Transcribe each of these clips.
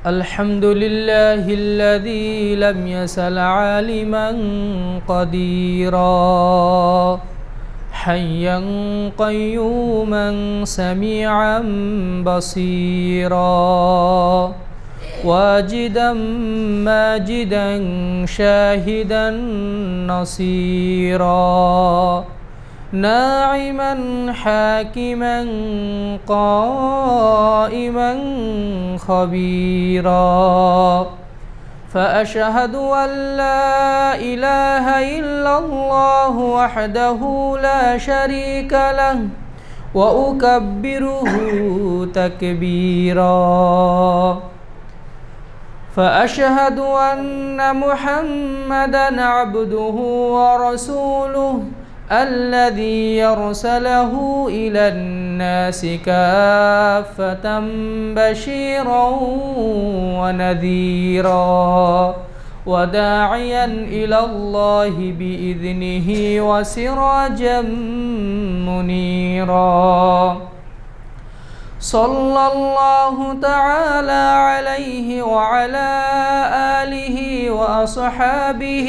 الحمد لله الذي لم يزل عالما قديرا حيا قيوما سميعا بصيرا واجدا ماجدا شاهدا نصيرا ناعما حاكما قائما خبيرا فأشهد أن لا إله إلا الله وحده لا شريك له وأكبره تكبيرا فأشهد أن محمدا عبده ورسوله الذي يرسله إلى الناس كافة بشيرا ونذيرا وداعيا إلى الله بإذنه وسراجا منيرا صلى الله تعالى عليه وعلى آله وأصحابه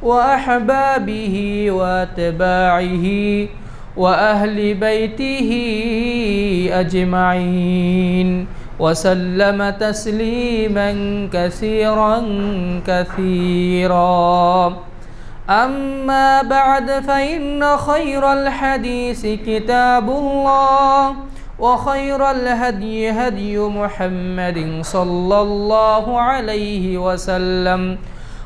وأحبابه وأتباعه وأهل بيته أجمعين وسلم تسليما كثيرا كثيرا أما بعد فإن خير الحديث كتاب الله وخير الهدي هدي محمد صلى الله عليه وسلم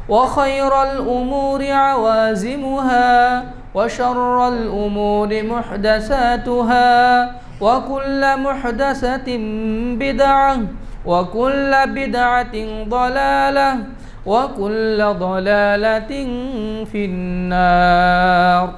وخير الأمور عوازمها وشر الأمور محدثاتها وكل محدثة بدعة وكل بدعة ضلالة وكل ضلالة في النار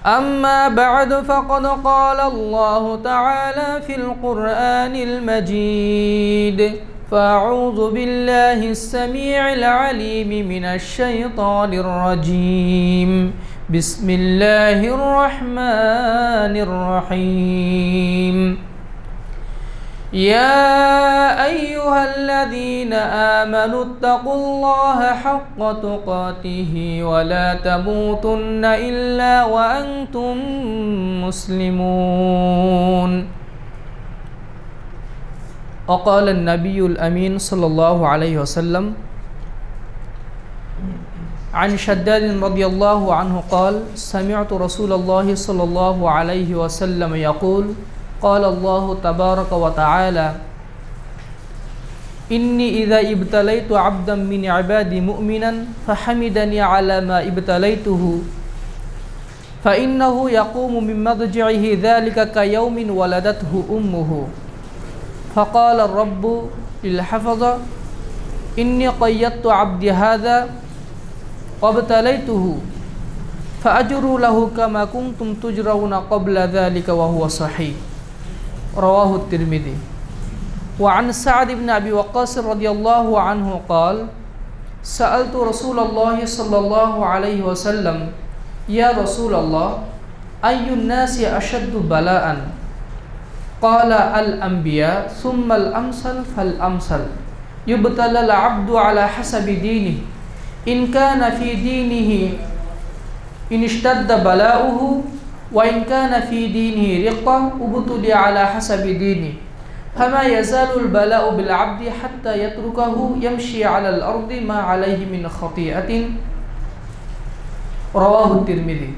أما بعد فقد قال الله تعالى في القرآن المجيد فأعوذ بالله السميع العليم من الشيطان الرجيم بسم الله الرحمن الرحيم يا أيها الذين آمنوا اتقوا الله حق تقاته ولا تموتن إلا وأنتم مسلمون وقال النبي الأمين صلى الله عليه وسلم عن شداد رضي الله عنه قال سمعت رسول الله صلى الله عليه وسلم يقول قال الله تبارك وتعالى إني إذا ابتليت عبدا من عبادي مؤمنا فحمدني على ما ابتليته فإنه يقوم من مضجعه ذلك كيوم ولدته أمه فقال الرب للحفظة إني قيدت عبدي هذا وابتليته فأجروا له كما كنتم تجرون قبل ذلك وهو صحيح رواه الترمذي وعن سعد بن أبي وقاص رضي الله عنه قال سألت رسول الله صلى الله عليه وسلم يا رسول الله أي الناس أشد بلاء قال الأنبياء ثم الأمثل فالأمثل يبتلى العبد على حسب دينه إن كان في دينه إن اشتد بلاؤه وإن كان في دينه رقة ابتلي على حسب دينه فما يزال البلاء بالعبد حتى يتركه يمشي على الأرض ما عليه من خطيئة رواه الترمذي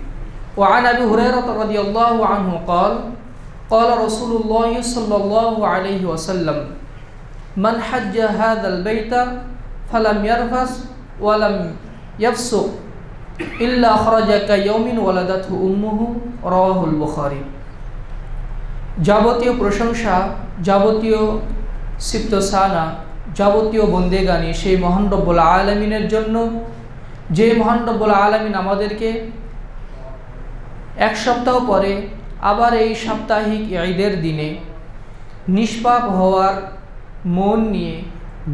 وعن أبي هريرة رضي الله عنه قال قال رسول الله صلى الله عليه وسلم من حج هذا البيت فلم يرفث ولم يفسق إلا خرج كيوم ولدته أمه رواه البخاري যাবতীয় প্রশংসা যাবতীয় সিফতসানা যাবতীয় বন্দেগানি সেই মহান রব্বুল আলামিনের জন্য যে মহান রব্বুল আলামিন আমাদেরকে এক সপ্তাহ পরে আবার এই সাপ্তাহিক ঈদের দিনে নিষ্পাপ হওয়ার মন নিয়ে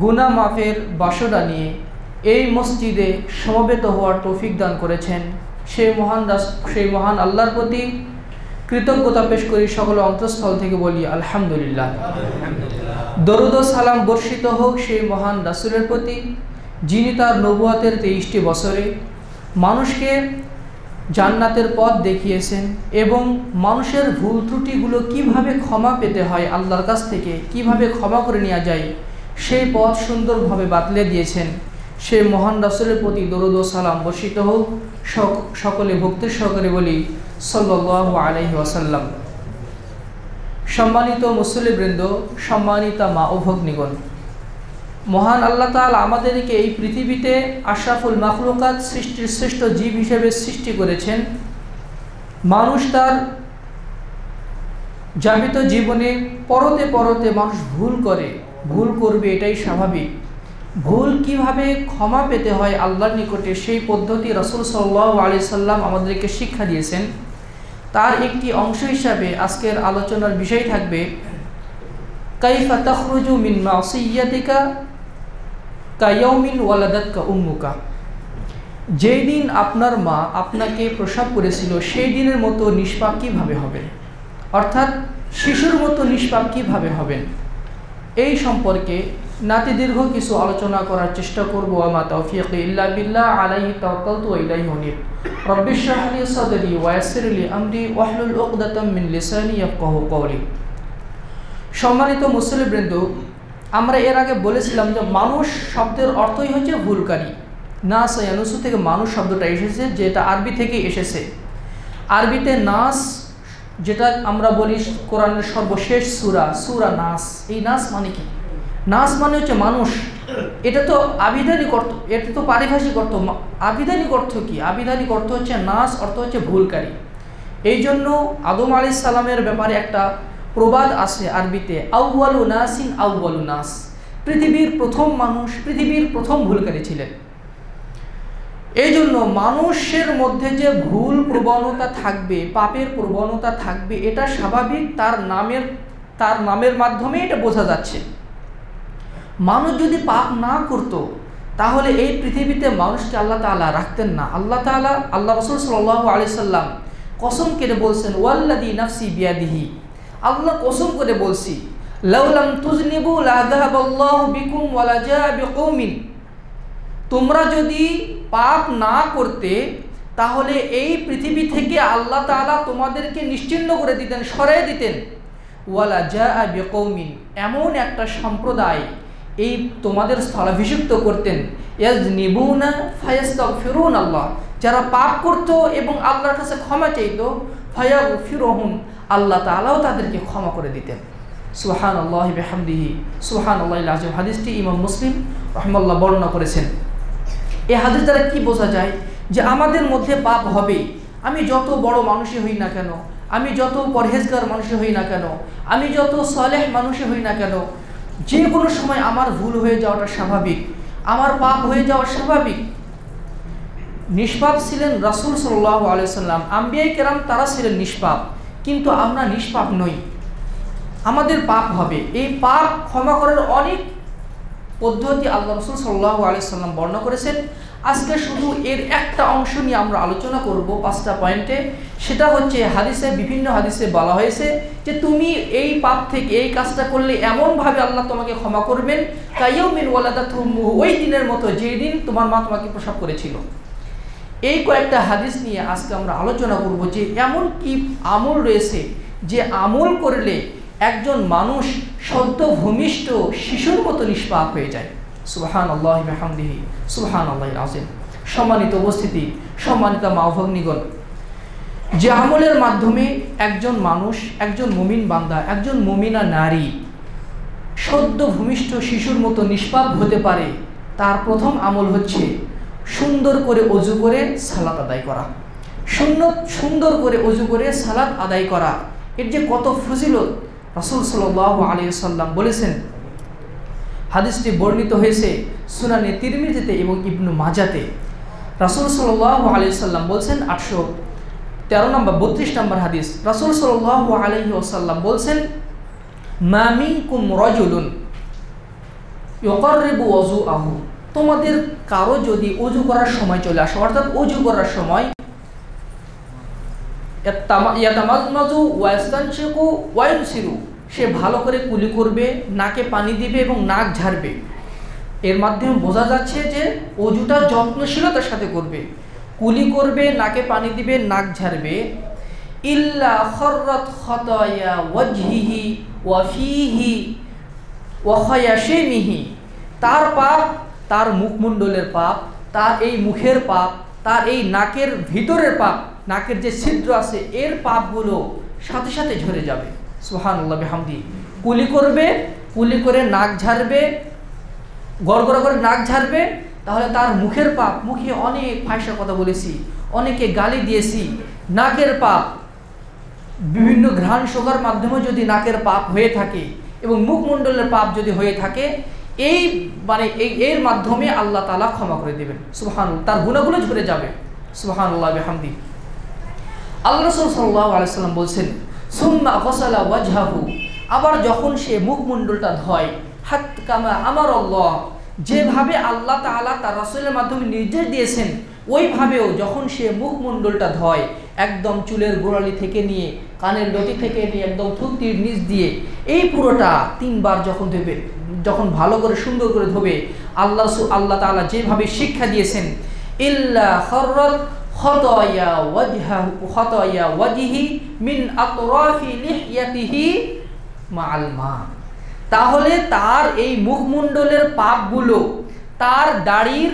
গুনাহ মাফের বাসনা নিয়ে এই মসজিদে সমবেত হওয়ার তৌফিক দান করেছেন সেই মহান আল্লাহর প্রতি কৃতজ্ঞতা পেশ করি, সকল অন্তঃস্থল থেকে বলি আলহামদুলিল্লাহ। দরুদ ও সালাম বর্ষিত হোক সেই মহান রাসূলের প্রতি, যিনি তার নবুয়তের 23টি বছরে মানুষকে জান্নাতের পথ দেখিয়েছেন এবং মানুষের ভুল ত্রুটিগুলো কিভাবে ক্ষমা পেতে হয় আল্লাহর কাছ থেকে, কিভাবে ক্ষমা করে নেওয়া যায় সেই পথ সুন্দরভাবে বাতলে দিয়েছেন। সেই মহান রাসূলের প্রতি দরুদ ও সালাম বর্ষিত হোক। সকলে ভক্তির সহকারে বলি সাল্লাল্লাহু আলাইহি ওয়াসাল্লাম। সম্মানিত মুসল্লিবৃন্দ, সম্মানিতা মা ও ভগ্নীগণ, মহান আল্লাহ তাআলা আমাদেরকে এই পৃথিবীতে আশরাফুল মাখলুকাত, সৃষ্টির শ্রেষ্ঠ জীব হিসেবে সৃষ্টি করেছেন। মানুষ তার যাবিত জীবনে পরতে পরতে মানুষ ভুল করবে, এটাই স্বাভাবিক। ভুল কিভাবে ক্ষমা পেতে হয় আল্লাহর নিকটে সেই পদ্ধতি রাসূল সাল্লাল্লাহু আলাইহি সাল্লাম আমাদেরকে শিক্ষা দিয়েছেন। তার একটি অংশ হিসাবে আজকের আলোচনার বিষয় থাকবে কাইফা তাখরুজু মিন মাসিয়াতিকা কায়াউমিন ওয়ালাদাতকা উম্মুকা। যেই দিন আপনার মা আপনাকে প্রসব করেছিল সেই দিনের মতো নিষ্পাপ কিভাবে হবেন, অর্থাৎ শিশুর মতো নিষ্পাপ কিভাবে হবেন, এই সম্পর্কে নাতিদীর্ঘ কিছু আলোচনা করার চেষ্টা করব। আমা তাওফীকি ইল্লা বিল্লাহ, আলাইহি তাওয়াক্কালতু ওয়া ইলাইহি উনীব। রব্বি ইশরাহ লি সাদরি ওয়া ইয়াসসির লি আমরি ওয়াহলুল উকদাতাম মিন লিসানি ইয়াফকাহু কওলি। সম্মানিত মুসল্লিবৃন্দ, আমরা এর আগে বলেছিলাম যে মানুষ শব্দের অর্থই হচ্ছে ভুলকারী। নাস ইয়ানুসু থেকে মানুষ শব্দটা এসেছে, যেটা আরবি থেকে এসেছে। আরবিতে নাস, যেটা আমরা বলি কোরআনের সর্বশেষ সূরা নাস, এই নাস মানে কি? নাস মানে হচ্ছে মানুষ। এটা তো আবিধানিক অর্থ, এটা তো পারিভাষিক অর্থ। আবিধানিক অর্থ কি? আবিধানিক অর্থ হচ্ছে নাস, অর্থ হচ্ছে ভুলকারী। এই জন্য আদম আলাইহিস সালামের ব্যাপারে একটা প্রবাদ আছে আরবিতে, আউয়ালু নাসিন আউয়ালু নাস। পৃথিবীর প্রথম মানুষ, পৃথিবীর প্রথম ভুলকারী ছিলেন। এই জন্য মানুষের মধ্যে যে ভুল প্রবণতা থাকবে, পাপের প্রবণতা থাকবে, এটা স্বাভাবিক। তার নামের মাধ্যমে এটা বোঝা যাচ্ছে। মানুষ যদি পাপ না করত তাহলে এই পৃথিবীতে মানুষকে আল্লাহ তাআলা রাখতেন না। আল্লাহ রাসূল সাল্লাল্লাহু আলাইহি সাল্লাম কসম করে বলছেন, ওয়াল্লাযী নাফসি বিয়াদিহি, আল্লাহ কসম করে বলছি, লাউলাম তুযনিবু লা যাহাবাল্লাহু বিকুম ওয়া লা জাআ বিকওমিন, তোমরা যদি পাপ না করতে তাহলে এই পৃথিবী থেকে আল্লাহ তাআলা তোমাদেরকে নিশ্চিহ্ন করে দিতেন, সরিয়ে দিতেন। ওয়ালা জাআ বিকওমিন, এমন একটা সম্প্রদায় এই তোমাদের স্থলাভিষিক্ত করতেন, ইয়াজনিবুনা ফায়াস্তাগফিরুন আল্লাহ, যারা পাপ করত এবং আল্লাহর কাছে ক্ষমা চাইত, ফায়াগফিরুহুম, আল্লাহ তাআলাও তাদেরকে ক্ষমা করে দিতেন। সুবহানাল্লাহি বিহামদিহি সুবহানাল্লাহিল আযীম। হাদিসটি ইমাম মুসলিম রাহিমাহুল্লাহ বর্ণনা করেছেন। এই হাদিস দ্বারা কি বোঝা যায়? যে আমাদের মধ্যে পাপ হবে। আমি যত বড় মানুষই হই না কেন, আমি যত পরহেজগার মানুষই হই না কেন, আমি যত সালেহ মানুষই হই না কেন, যে কোনো সময় আমার ভুল হয়ে যাওয়াটা স্বাভাবিক, আমার পাপ হয়ে যাওয়া স্বাভাবিক। নিষ্পাপ ছিলেন রাসূল সাল্লাল্লাহু আলাইহি সাল্লাম, আম্বিয়া কেরাম তারা ছিলেন নিষ্পাপ, কিন্তু আমরা নিষ্পাপ নই, আমাদের পাপ হবে। এই পাপ ক্ষমা করার অনেক পদ্ধতি আল্লাহ রাসূল সাল্লাল্লাহু আলাইহি সাল্লাম বর্ণনা করেছেন। আজকে শুধু এর একটা অংশ নিয়ে আমরা আলোচনা করব 5টা পয়েন্টে। সেটা হচ্ছে বিভিন্ন হাদিসে বলা হয়েছে যে তুমি এই পাপ থেকে এই কাজটা করলে এমনভাবে আল্লাহ তোমাকে ক্ষমা করবেন, কায়াউমিন ওয়ালাদাতহু উম্মুহু, ওই দিনের মতো যেই দিন তোমার মা তোমাকে প্রসব করেছিল। এই কয়েকটা হাদিস নিয়ে আজকে আমরা আলোচনা করব যে এমন কি আমল রয়েছে যে আমল করলে একজন মানুষ সদ্য ভূমিষ্ঠ শিশুর মতো নিষ্পাপ হয়ে যায়। সুবহানাল্লাহি ওয়া বিহামদিহি সুবহানাল্লাহিল আযীম। সম্মানিত উপস্থিতি, সম্মানিত মা ভগ্নীগণ, যে আমলের মাধ্যমে একজন মানুষ, একজন মুমিন বান্দা, একজন মুমিনা নারী সদ্য ভূমিষ্ঠ শিশুর মতো নিষ্পাপ হতে পারে, তার প্রথম আমল হচ্ছে সুন্দর করে ওযু করে সালাত আদায় করা। সুন্দর করে ওযু করে সালাত আদায় করা, এর যে কত ফজিলত রাসূল সাল্লাল্লাহু আলাইহি ওয়াসাল্লাম বলেছেন। হাদিসটি বর্ণিত হয়েছে সুনানে তিরমিজিতে এবং ইবনু মাজাতে। রাসূল সাল্লাল্লাহু আলাইহি ওয়াসাল্লাম বলছেন, 813 নম্বর 32 নম্বর হাদিস, রাসূল সাল্লাল্লাহু আলাইহি ওয়াসাল্লাম বলছেন, মা মিনকুম রাজুলুন ইউকাররিবু ওযুআহু, তোমাদের কারো যদি ওযু করার সময় চলে আসে, অর্থাৎ ওযু করার সময় ইয়াতামাজমাজু ওয়া ইস্তানশিকু ওয়া ইউসিরু, সে ভালো করে কুলি করবে, নাকে পানি দিবে এবং নাক ঝাড়বে। এর মাধ্যমে বোঝা যাচ্ছে যে অজুটা যত্নশীলতার সাথে করবে, কুলি করবে, নাকে পানি দিবে, নাক ঝাড়বে। ইল্লা খররাত খতায়া ওয়াজহিহি ওয়া ফিহি ওয়া খায়াশিমিহি, তার পাপ, তার মুখমণ্ডলের পাপ, তার এই মুখের পাপ, তার এই নাকের ভিতরের পাপ, নাকের যে ছিদ্র আছে এর পাপগুলো সাথে সাথে ঝরে যাবে। সুবহানাল্লাহ বিহামদি। কুলি করবে, কুলি করে নাক ঝাড়বে, গড়গড়া করে নাক ঝাড়বে, তাহলে তার মুখের পাপ, মুখে অনেক ফাহিশা কথা বলেছি, অনেকে গালি দিয়েছি, নাকের পাপ, বিভিন্ন ঘ্রাণ শোকার মাধ্যমে যদি নাকের পাপ হয়ে থাকে এবং মুখমণ্ডলের পাপ যদি হয়ে থাকে, এই মানে এর মাধ্যমে আল্লাহ তাআলা ক্ষমা করে দেবেন। সুবহানাল্লাহ, তার গুনাহগুলো ঝরে যাবে। সুবহানাল্লাহ বিহামদি। আল্লাহ রাসূল সাল্লাল্লাহু আলাইহি ওয়াসাল্লাম বলছেন, সুম্মা গাসালা ওয়াজহাহু, আবার যখন সে মুখমণ্ডলটা ধয়, হাত কামা আমারাল্লাহ, যেভাবে আল্লাহ তাআলা তার রাসূলের মাধ্যমে নির্দেশ দিয়েছেন ওইভাবেও যখন সে মুখমণ্ডলটা ধয়, একদম চুলের গোড়ালি থেকে নিয়ে কানের লতি থেকে নিয়ে একদম থুতনির নিচ দিয়ে এই পুরোটা 3 বার যখন ধোবে, যখন ভালো করে সুন্দর করে ধোবে, আল্লাহ তাআলা যেভাবে শিক্ষা দিয়েছেন, ইল্লা খররাত খতায়া ওয়াজহাহু খতায়া ওয়াজহি মিন আতরাফি লিহইয়াতিহি মাআল মা, তাহলে তার এই মুখমণ্ডলের পাপগুলো তার দাড়ির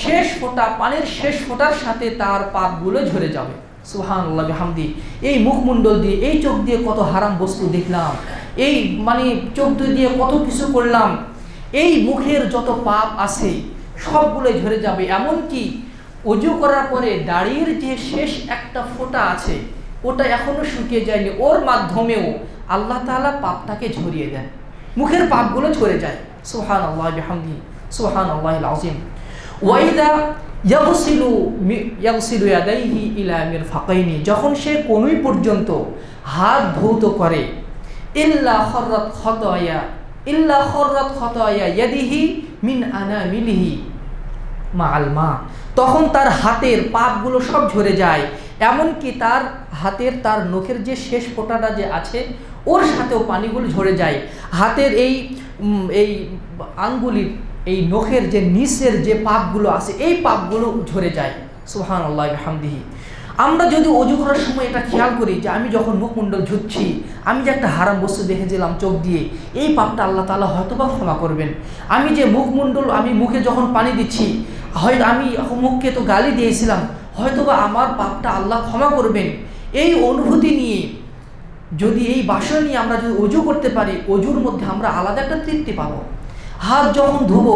শেষ ফোঁটা, পানির শেষ ফোঁটার সাথে তার পাপগুলো ঝরে যাবে। সুবহানাল্লাহ বিহামদি। এই মুখমণ্ডল দিয়ে, এই চোখ দিয়ে কত হারাম বস্তু দেখলাম, এই মানে চোখ দিয়ে কত কিছু করলাম, এই মুখের যত পাপ আছে সবগুলো ঝরে যাবে। এমনকি ওযু করার পরে দাড়ির যে শেষ একটা ফোঁটা আছে ওটা এখনো শুকিয়ে যায়নি, ওর মাধ্যমেও আল্লাহ তাআলা পাপটাকে ঝরিয়ে দেন, মুখের পাপগুলো ঝরে যায়। সুবহানাল্লাহ বিহামদি, সুবহানাল্লাহিল আযীম। ওয়াইদা ইয়াগসিলু ইয়াদাইহি ইলা মিরফাকাইনি, যখন সে কনুই পর্যন্ত হাত ধৌত করে, ইল্লা খররাত খতায়া ইয়াদিহি মিন আনামিলিহি মাআল মা, তখন তার হাতের পাপগুলো সব ঝরে যায়। এমনকি তার হাতের, তার নখের যে শেষ ফোঁটাটা যে আছে ওর সাথেও পানিগুলো ঝরে যায়। হাতের এই আঙ্গুলির এই নখের যে নিচের যে পাপগুলো আছে এই পাপগুলো ঝরে যায়। সুবহানাল্লাহ বিহামদিহি। আমরা যদি ওযু করার সময় এটা খেয়াল করি যে আমি যখন মুখমণ্ডল ঝুঁকছি, আমি যে একটা হারাম বস্তু দেখেছিলাম চোখ দিয়ে, এই পাপটা আল্লাহ তাআলা হয়তোবা ক্ষমা করবেন। আমি যে মুখমণ্ডল, আমি মুখে যখন পানি দিচ্ছি, হয়তো আমি মুখকে তো গালি দিয়েছিলাম, হয়তোবা আমার পাপটা আল্লাহ ক্ষমা করবেন। এই অনুভূতি নিয়ে যদি, এই বাসনা নিয়ে আমরা যদি ওযু করতে পারি, ওযুর মধ্যে আমরা আলাদা একটা তৃপ্তি পাবো। হাত যখন ধোবো,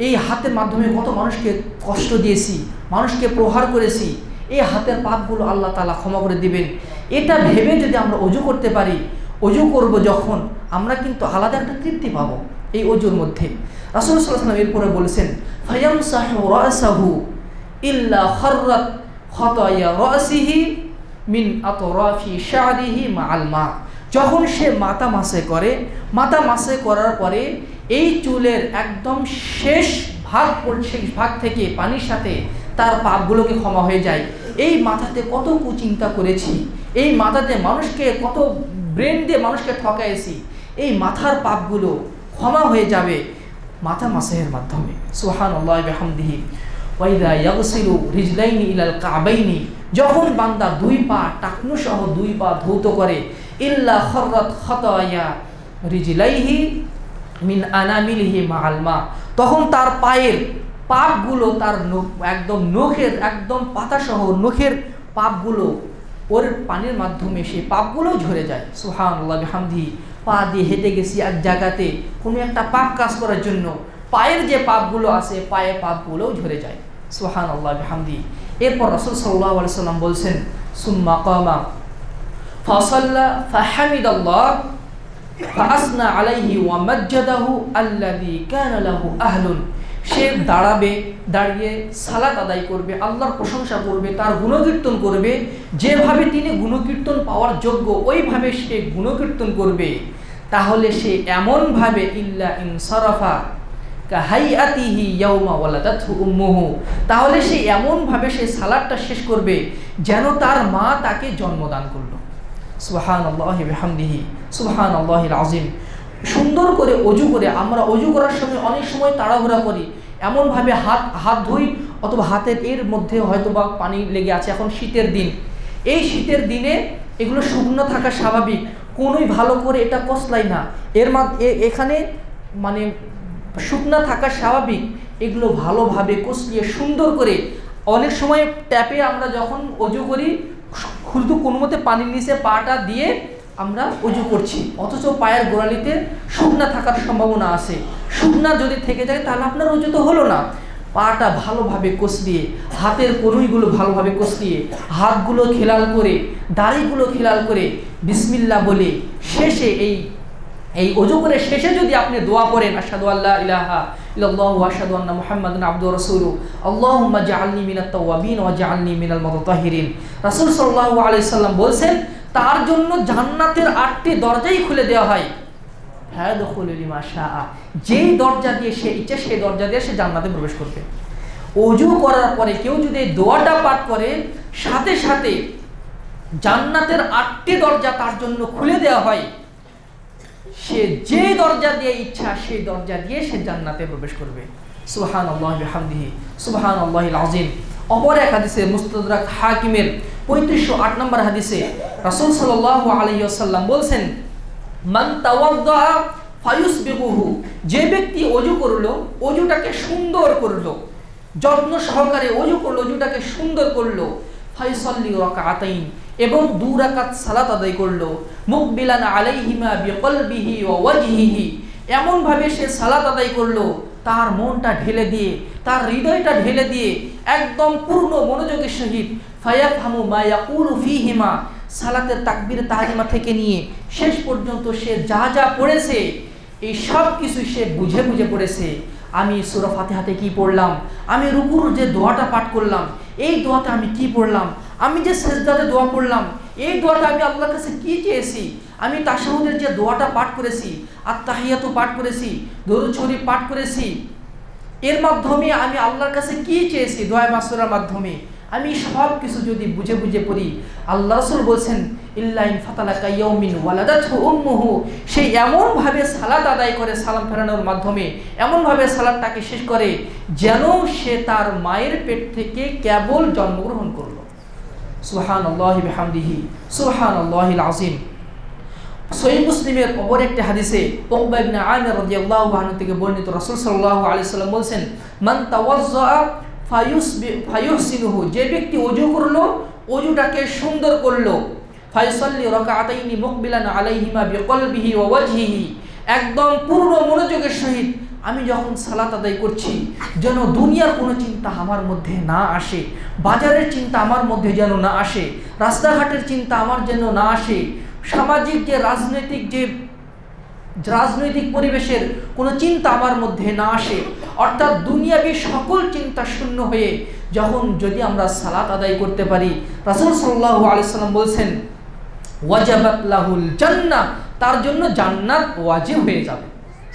এই হাতের মাধ্যমে কত মানুষকে কষ্ট দিয়েছি, মানুষকে প্রহার করেছি, এই হাতের পাপগুলো আল্লাহ তাআলা ক্ষমা করে দিবেন। এটা ভেবে যদি আমরা ওযু করতে পারি, ওযু করব যখন, আমরা কিন্তু আলাদা একটা তৃপ্তি পাবো এই ওযুর মধ্যে। রাসূল সাল্লাল্লাহু আলাইহি ওয়াসাল্লাম এরপরে বলেছেন, ফায়ামসাহু রাসাহু ইল্লা খররাত খতায়া রাসিহি মিন আতরাফি শা'রিহি মাআল মা, যখন সে মাথা মাসে করে, মাথা মাসে করার পরে এই চুলের একদম শেষ ভাগ থেকে পানির সাথে তার পাপগুলোকে ক্ষমা হয়ে যায়। এই মাথাতে কত কুচিন্তা করেছি, এই মাথাতে মানুষকে কত ব্রেন দিয়ে মানুষকে ঠকাইছি, এই মাথার পাপগুলো ক্ষমা হয়ে যাবে মাথা মাসের মাধ্যমে। সুবহানাল্লাহ বিহামদিহি। ওয়াইদা ইয়াগসিলু রিজলাইনি ইলাল কাবাইনি, যখন বান্দা 2 পা টাকনু সহ 2 পা ধৌত করে, ইল্লা খররাত খতায়া রিজলাইহি মিন আনামিলিহি মাআল মা, তখন তার পায়ের পাপগুলো, তার একদম নখের একদম পাতা সহ নখের পাপগুলো ওর পানির মাধ্যমে সেই পাপগুলো ঝরে যায়। সুবহানাল্লাহ বিহামদিহি। পা দিয়ে হেঁটে গেছি এক জায়গাতে কোনো একটা পাপ কাজ করার জন্য, পায়ের যে পাপগুলো আছে পায়ের পাপগুলোও ঝরে যায়। সুবহানাল্লাহ বিহামদিহি। এরপর রাসূল সাল্লাল্লাহু আলাইহি ওয়াসাল্লাম বলছেন, সুম্মা কামা ফাসাল্লা ফাহামিদাল্লাহ ফাআসনা আলাইহি ওয়া মাজ্জাদাহু আল্লাযী কানা লাহু আহলুন, সে দাঁড়াবে, দাঁড়িয়ে সালাত আদায় করবে, আল্লাহর প্রশংসা করবে, তার গুণকীর্তন করবে, যেভাবে তিনি গুণকীর্তন পাওয়ার যোগ্য ওইভাবে সে গুণকীর্তন করবে। তাহলে সে এমনভাবে ইল্লা ইনসারাফা কাহাইয়াতিহি ইয়াউমা ওয়ালাদাতহু উম্মুহু, তাহলে সে এমনভাবে সেই সালাতটা শেষ করবে যেন তার মা তাকে জন্মদান করলো। সুবহানাল্লাহি ওয়া বিহামদিহি সুবহানাল্লাহিল আযীম। সুন্দর করে অজু করে, আমরা অজু করার সময় অনেক সময় তাড়াহুড়া করি, এমনভাবে হাত ধুই, অথবা হাতের এর মধ্যে হয়তো বা পানি লেগে আছে। এখন শীতের দিন, এই শীতের দিনে এগুলো শুকনো থাকা স্বাভাবিক, কোনোই ভালো করে এটা কষলাই না, এখানে মানে শুকনো থাকা স্বাভাবিক, এগুলো ভালোভাবে কষলিয়ে সুন্দর করে। অনেক সময় ট্যাপে আমরা যখন অজু করি শুধু কোনো মতে পানির নিচে পাটা দিয়ে আমরা অজু করছি, অথচ পায়ের গোড়ালিতে শুকনা থাকার সম্ভাবনা আছে। শুকনা যদি থেকে যায় তাহলে আপনার অজু তো হলো না। পাটা ভালোভাবে কষলিয়ে, হাতের কনুইগুলো ভালোভাবে কষলিয়ে, হাতগুলো খেলাল করে, দাড়িগুলো খেলাল করে বিসমিল্লাহ বলে শেষে এই অজু করে শেষে যদি আপনি দোয়া পড়েন, আশহাদু আল্লা ইলাহা ইল্লাল্লাহু ওয়া আশহাদু আন্না মুহাম্মাদান আবদুহু ওয়া রাসূলুহু, আল্লাহুম্মা জাআলনি মিনাত তাওয়াবিন ওয়া জাআলনি মিনাল মুতাতাহহিরিন। রাসূল সাল্লাল্লাহু আলাইহি সাল্লাম বলেন, তার জন্য জান্নাতের 8টি দরজাই খুলে দেওয়া হয়। হ্যাঁ, দুখুলু লিমা শাআ, যেই দরজা দিয়ে সে ইচ্ছে সেই দরজা দিয়ে সে জান্নাতে প্রবেশ করবে। ওযু করার পরে কেউ যদি এই দোয়াটা পাঠ করে, সাথে সাথে জান্নাতের 8টি দরজা তার জন্য খুলে দেওয়া হয়। সে যে দরজা দিয়ে ইচ্ছা সেই দরজা দিয়ে সে জান্নাতে প্রবেশ করবে। সুবহানাল্লাহি ওয়া বিহামদিহি সুবহানাল্লাহিল আযীম। অপর এক হাদিসে মুস্তাদরাক হাকিমের 3508 নম্বর হাদিসে রাসূল সাল্লাল্লাহু আলাইহি ওয়াসাল্লাম বলেন, মান তাওয়াদ্দা ফায়ুসবিগুহু, যে ব্যক্তি ওযু করলো, ওযুটাকে সুন্দর করলো, যত্ন সহকারে ওযু করলো, ওযুটাকে সুন্দর করলো, ফায়ুসাল্লি রাকাতাইন, এবং 2 রাকাত সালাত আদায় করলো, মুকবিলান আলাইহিমা বিকলবিহি ওয়া ওয়াজহিহি, এমন ভাবে সে সালাত আদায় করলো তার মনটা ঢেলে দিয়ে, তার হৃদয়টা ঢেলে দিয়ে, একদম পূর্ণ মনোযোগের সহিত, ফায়াফহামু মা ইয়াকুলু ফীহিমা, সালাতের তাকবীর তাহরিমা থেকে নিয়ে শেষ পর্যন্ত সে যা যা পড়েছে এই সব কিছু সে বুঝে বুঝে পড়েছে। আমি সূরা ফাতিহাতে কি পড়লাম, আমি রুকুর যে দোয়াটা পাঠ করলাম এই দোয়াটা আমি কি পড়লাম, আমি যে সিজদাতে দোয়া পড়লাম এই দোয়াটা আমি আল্লাহর কাছে কি চেয়েছি, আমি তাশাহুদের যে দোয়াটা পাঠ করেছি, আত-তাহিয়াতু পাঠ করেছি, দরুদ শরীফ পাঠ করেছি, এর মাধ্যমে আমি আল্লাহর কাছে কি চেয়েছি দোয়া মাসুরার মাধ্যমে, আমি সব কিছু যদি বুঝে বুঝে পড়ি, আল্লাহ রাসূল বলছেন ইল্লা ইন ফাতালাকা ইয়াউমিন ওয়ালাদাতহু উম্মুহু, সে এমনভাবে সালাত আদায় করে সালাম ফেরানোর মাধ্যমে, এমনভাবে সালাতটাকে শেষ করে যেন সে তার মায়ের পেট থেকে কেবল জন্মগ্রহণ করলো। সুবহানাল্লাহি বিহামদিহি সুবহানাল্লাহিল আযীম। সহিহ মুসলিমের অপর একটি হাদিসে উকবা ইবনে আমির রাদিয়াল্লাহু আনহু থেকে বর্ণিত, রাসূল সাল্লাল্লাহু আলাইহি সাল্লাম বলেন, মান তাওয়াজ্জা ফায়ুহসিনুহু, যে ব্যক্তি ওযু করলো, ওযুটাকে সুন্দর করলো, ফায়ুসাল্লি রাকাতাইনি মুকবিলান আলাইহিমা বিকলবিহি ওয়া ওয়াজহিহি, একদম পূর্ণ মনোযোগের সহিত আমি যখন সালাত আদায় করছি যেন দুনিয়ার কোনো চিন্তা আমার মধ্যে না আসে, বাজারের চিন্তা আমার মধ্যে যেন না আসে, রাস্তাঘাটের চিন্তা আমার যেন না আসে, সামাজিক যে রাজনৈতিক পরিবেশের কোনো চিন্তা আমার মধ্যে না আসে, অর্থাৎ দুনিয়াবি সকল চিন্তা শূন্য হয়ে যখন যদি আমরা সালাত আদায় করতে পারি, রাসূল সাল্লাল্লাহু আলাইহি সাল্লাম বলেন ওয়াজাবাত লাহুল জান্নাহ, তার জন্য জান্নাত ওয়াজিব হয়ে যাবে।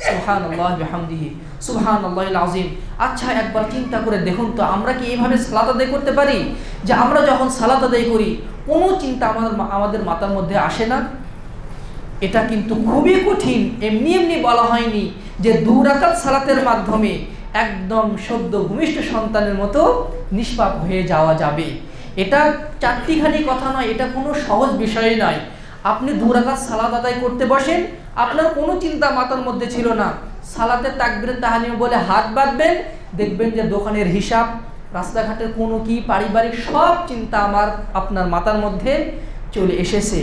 সুবহানাল্লাহি বিহামদিহি সুবহানাল্লাহিল আযীম। আচ্ছা, একবার চিন্তা করে দেখুন তো, আমরা কি এইভাবে সালাত আদায় করতে পারি যে আমরা যখন সালাত আদায় করি কোনো চিন্তা আমাদের মাথার মধ্যে আসে না? এটা কিন্তু খুবই কঠিন। এমনি এমনি বলা হয়নি যে 2 রাকাত সালাতের মাধ্যমে একদম সদ্য ভূমিষ্ঠ সন্তানের মতো নিষ্পাপ হয়ে যাওয়া যাবে। এটা চারটিখানি কথা নয়, এটা কোনো সহজ বিষয় নয়। আপনি 2 রাকাত সালাত আদায় করতে বসেন, আপনার কোনো চিন্তা মাথার মধ্যে ছিল না, সালাতে তাকবীর তাহলিল বলে হাত বাঁধবেন, দেখবেন যে দোকানের হিসাব, রাস্তাঘাটের কোনো কি পারিবারিক সব চিন্তা আপনার মাথার মধ্যে চলে এসেছে।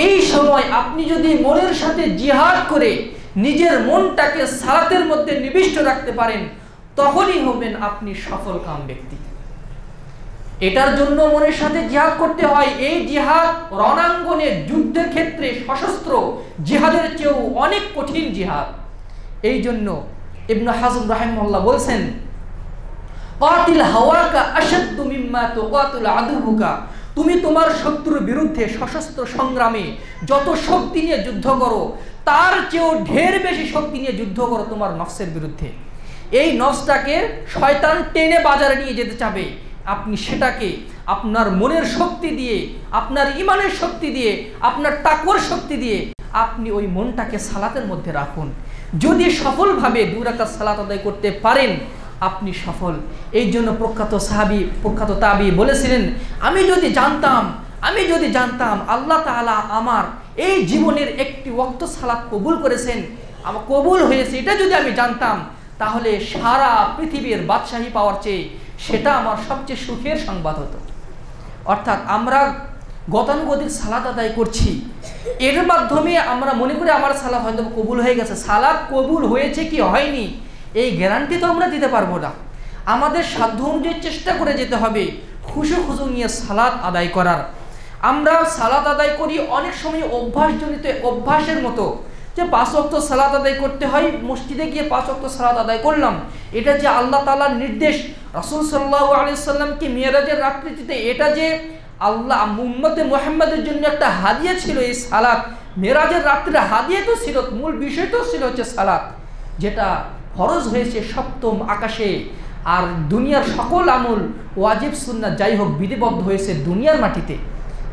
এই সময় আপনি যদি মনের সাথে জিহাদ করে নিজের মনটাকে সালাতের মধ্যে নিবিষ্ট রাখতে পারেন, তখনই হবেন আপনি সফলকাম ব্যক্তি। এটার জন্য মনের সাথে জিহাদ করতে হয়। এই জিহাদ রণাঙ্গনে, যুদ্ধের ক্ষেত্রে সশস্ত্র জিহাদের চেয়েও অনেক কঠিন জিহাদ। এই জন্য ইবনে হাজম রাহিমাহুল্লাহ বলছেন, কাতিল হাওয়াকা আশাদ্দু মিম্মা তুকাতিল আদুহুকা, তুমি তোমার শত্রুর বিরুদ্ধে সশস্ত্র সংগ্রামে যত শক্তি নিয়ে যুদ্ধ করো, তার চেয়েও ঢের বেশি শক্তি নিয়ে যুদ্ধ করো তোমার নফসের বিরুদ্ধে। এই নফসটাকে শয়তান টেনে বাজারে নিয়ে যেতে চাবে, আপনি সেটাকে আপনার মনের শক্তি দিয়ে, আপনার ইমানের শক্তি দিয়ে, আপনার তাকওয়ার শক্তি দিয়ে আপনি ওই মনটাকে সালাতের মধ্যে রাখুন। যদি সফলভাবে 2 রাকাত সালাত আদায় করতে পারেন, আপনি সফল। এই জন্য প্রখ্যাত সাহাবী, প্রখ্যাত তাবী বলেছিলেন, আমি যদি জানতাম আল্লাহ তাআলা আমার এই জীবনের একটি ওয়াক্ত সালাত কবুল করেছেন, আমার কবুল হয়েছে, এটা যদি আমি জানতাম, তাহলে সারা পৃথিবীর বাদশাহী পাওয়ার চেয়ে সেটা আমার সবচেয়ে সুখের সংবাদ হতো। অর্থাৎ আমরা গতানুগতিক সালাত আদায় করছি, এর মাধ্যমে আমরা মনে করি আমার সালাত হয়তো কবুল হয়ে গেছে। সালাত কবুল হয়েছে কি হয়নি এই গ্যারান্টি তো আমরা দিতে পারবো না। আমাদের সাধ্য অনুযায়ী চেষ্টা করে যেতে হবে খুশু নিয়ে সালাত আদায় করার। আমরা সালাত আদায় করি অনেক সময় অভ্যাসজনিত, অভ্যাসের মতো, যে 5 ওয়াক্ত সালাত আদায় করতে হয়, মসজিদে গিয়ে 5 ওয়াক্ত সালাত আদায় করলাম। এটা যে আল্লাহ তাআলার নির্দেশ, রাসূল সাল্লাল্লাহু আলাইহি সাল্লামকে মিরাজের রাত্রিতে এটা যে আল্লাহ উম্মতে মুহাম্মাদের জন্য একটা হাদিয়া ছিল এই সালাত। মিরাজের রাত্রির হাদিয়া তো ছিল, মূল বিষয় তো ছিল হচ্ছে সালাত, যেটা ফরজ হয়েছে সপ্তম আকাশে। আর দুনিয়ার সকল আমল ওয়াজিব সুন্নাত যাই হোক বিধিবদ্ধ হয়েছে দুনিয়ার মাটিতে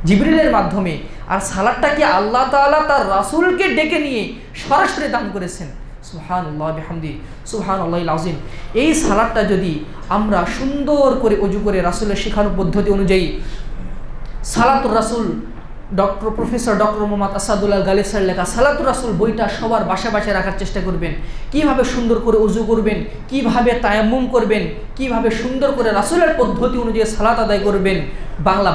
জিবরিলের মাধ্যমে। আর সালাতটাকে আল্লাহ তাআলা তার রাসূলকে ডেকে নিয়ে সরাসরি দান করেছেন। সুবহানাল্লাহ বিহামদি, সুবহানাল্লাহিল আযীম। এই সালাতটা যদি আমরা সুন্দর করে ওযু করে রাসূলের শেখানো পদ্ধতি অনুযায়ী, Salatur Rasul professor doctor Mohammad Asadullah Ghalib sir লেখা সালাতুর রাসূল বইটা সবার বাসায় বাসায় রাখার চেষ্টা করবেন। কিভাবে সুন্দর করে ওযু করবেন, কিভাবে তায়াম্মুম করবেন, কিভাবে সুন্দর করে রাসূলের পদ্ধতি অনুযায়ী সালাত আদায় করবেন। বাংলা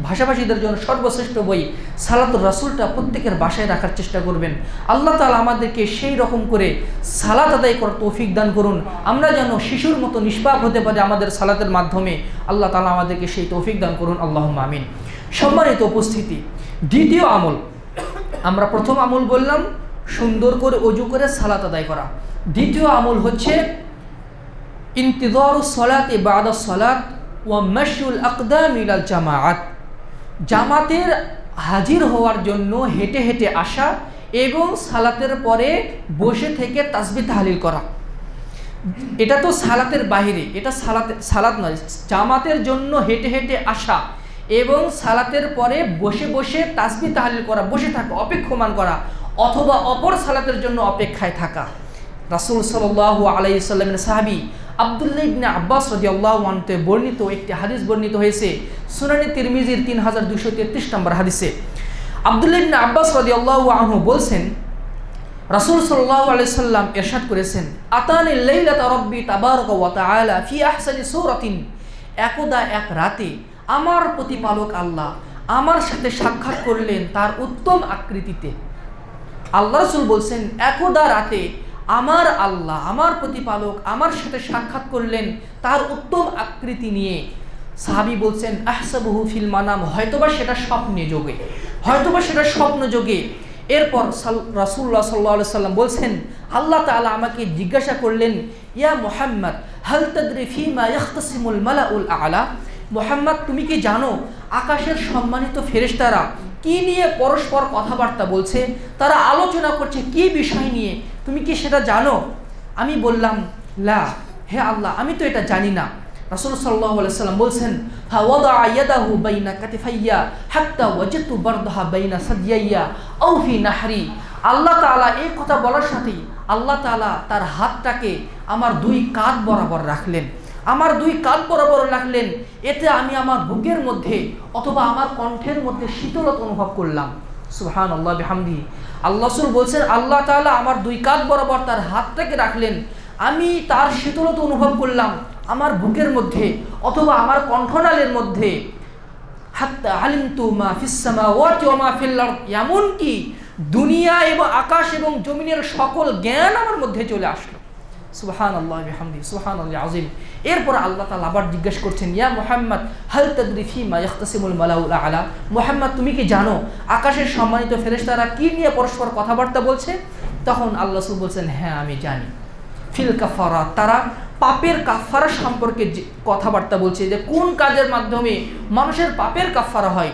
ভাষাভাষীদের জন্য সর্বশ্রেষ্ঠ বই সালাতুর রাসূলটা প্রত্যেকের বাসায় রাখার চেষ্টা করবেন। আল্লাহ তাআলা আমাদেরকে সেই রকম করে সালাত আদায় করার তৌফিক দান করুন। আমরা যেন শিশুর মতো নিষ্পাপ হতে পারি আমাদের সালাতের মাধ্যমে। আল্লাহ তাআলা আমাদেরকে সেই তৌফিক দান করুন, আল্লাহুম্মা আমিন। সম্মানিত উপস্থিতি, দ্বিতীয় আমল, আমরা প্রথম আমল বললাম সুন্দর করে ওযু করে সালাত আদায় করা। দ্বিতীয় আমল হচ্ছে ইন্তিযারুস সালাতি বা'দাস সালাত ওয়া মাশয়ুল আকদাম ইলাল জামাআত। জামাতের হাজির হওয়ার জন্য হেঁটে হেঁটে আসা এবং সালাতের পরে বসে থেকে তাসবিহ তাহলিল করা। এটা তো সালাতের বাইরে, এটা সালাত নয়। জামাতের জন্য হেঁটে হেঁটে আসা এবং সালাতের পরে বসে বসে তাসবিহ তাহলিল করা, বসে থাকা, অপেক্ষমান করা, অথবা অপর সালাতের জন্য অপেক্ষায় থাকা। রাসূল সাল্লাল্লাহু আলাইহি সাল্লামের সাহাবী আব্দুল্লাহ ইবনে আব্বাস রাদিয়াল্লাহু আনহু বর্ণিত একটি হাদিস বর্ণিত হয়েছে সুনানে তিরমিজির 3233 নম্বর হাদিসে। আব্দুল্লাহ ইবনে আব্বাস রাদিয়াল্লাহু আনহু বলছেন, রাসূল সাল্লাল্লাহু আলাইহি সাল্লাম ইরশাদ করেছেন, আতানি লাইলাতা রাব্বি তাবারাকা ওয়া তাআলা ফি আহসানি সূরাতিন। একদা এক রাতে আমার প্রতিপালক আল্লাহ আমার সাথে সাক্ষাৎ করলেন তার উত্তম আকৃতিতে। আল্লাহ রাসূল বলছেন, একদা রাতে আমার আল্লাহ, আমার প্রতিপালক আমার সাথে সাক্ষাৎ করলেন তার উত্তম আকৃতি নিয়ে। সাহাবী বলছেন, আহসাবুহু ফিল মানাম, হয়তোবা সেটা স্বপ্নে যোগে, হয়তোবা সেটা স্বপ্ন যোগে। এরপর রাসূলুল্লাহ সাল্লাল্লাহু আলাইহি সাল্লাম বলছেন, আল্লাহ তাআলা আমাকে জিজ্ঞাসা করলেন, ইয়া মুহাম্মদ হাল তাদরি ফিমা ইয়াখতাসিমুল মালাউল আ'লা। মুহাম্মদ, তুমি কি জানো আকাশের সম্মানিত ফেরেশতারা কি নিয়ে পরস্পর কথাবার্তা বলছে, তারা আলোচনা করছে কি বিষয় নিয়ে, তুমি কি সেটা জানো? আমি বললাম, লা, হে আল্লাহ, আমি তো এটা জানি না। রাসূল সাল্লাল্লাহু আলাইহি সাল্লাম বলছেন, ফা ওয়াদা ইয়াদাহু বাইনা কাতিফাইয়া হাত্তা ওয়াজাদতু বারদাহা বাইনা সাদিয়াইয়া আও ফি নাহরি। আল্লাহ তাআলা এই কথা বলার সাথেই আল্লাহ তাআলা তার হাতটাকে আমার 2 কাঁধ বরাবর রাখলেন, আমার 2 কাঁধ বরাবর রাখলেন। এতে আমি আমার বুকের মধ্যে অথবা আমার কণ্ঠের মধ্যে শীতলতা অনুভব করলাম। সুবহানাল্লাহ বিহামদিহি। আল্লাহ রাসূল বলছেন, আল্লাহ তাআলা আমার 2 কাঁধ বরাবর তার হাতটাকে রাখলেন, আমি তার শীতলতা অনুভব করলাম আমার বুকের মধ্যে অথবা আমার কণ্ঠনালের মধ্যে। হাত্তা আলিমতু মা ফিস সামাওয়াতি ওয়া মা ফিল আরদ, এমনকি দুনিয়া এবং আকাশ এবং জমিনের সকল জ্ঞান আমার মধ্যে চলে আসলো। সুবহানাল্লাহ বিহামদিহি, সুবহানাল্লাহ আযীম। এরপর আল্লাহ তাআলা আবার জিজ্ঞাসা করছেন, ইয়া মুহাম্মদ হাল তাদরি ফিমা ইয়াখতাসিমুল মালাউল আ'লা। মুহাম্মদ, তুমি কি জানো আকাশের সম্মানিত ফেরেশতারা কি নিয়ে পরস্পর কথাবার্তা বলছে? তখন আল্লাহ রাসূল বলছেন, হ্যাঁ আমি জানি। ফিল কাফারা, তারা পাপের কাফারা সম্পর্কে কথাবার্তা বলছে, যে কোন কাজের মাধ্যমে মানুষের পাপের কাফারা হয়।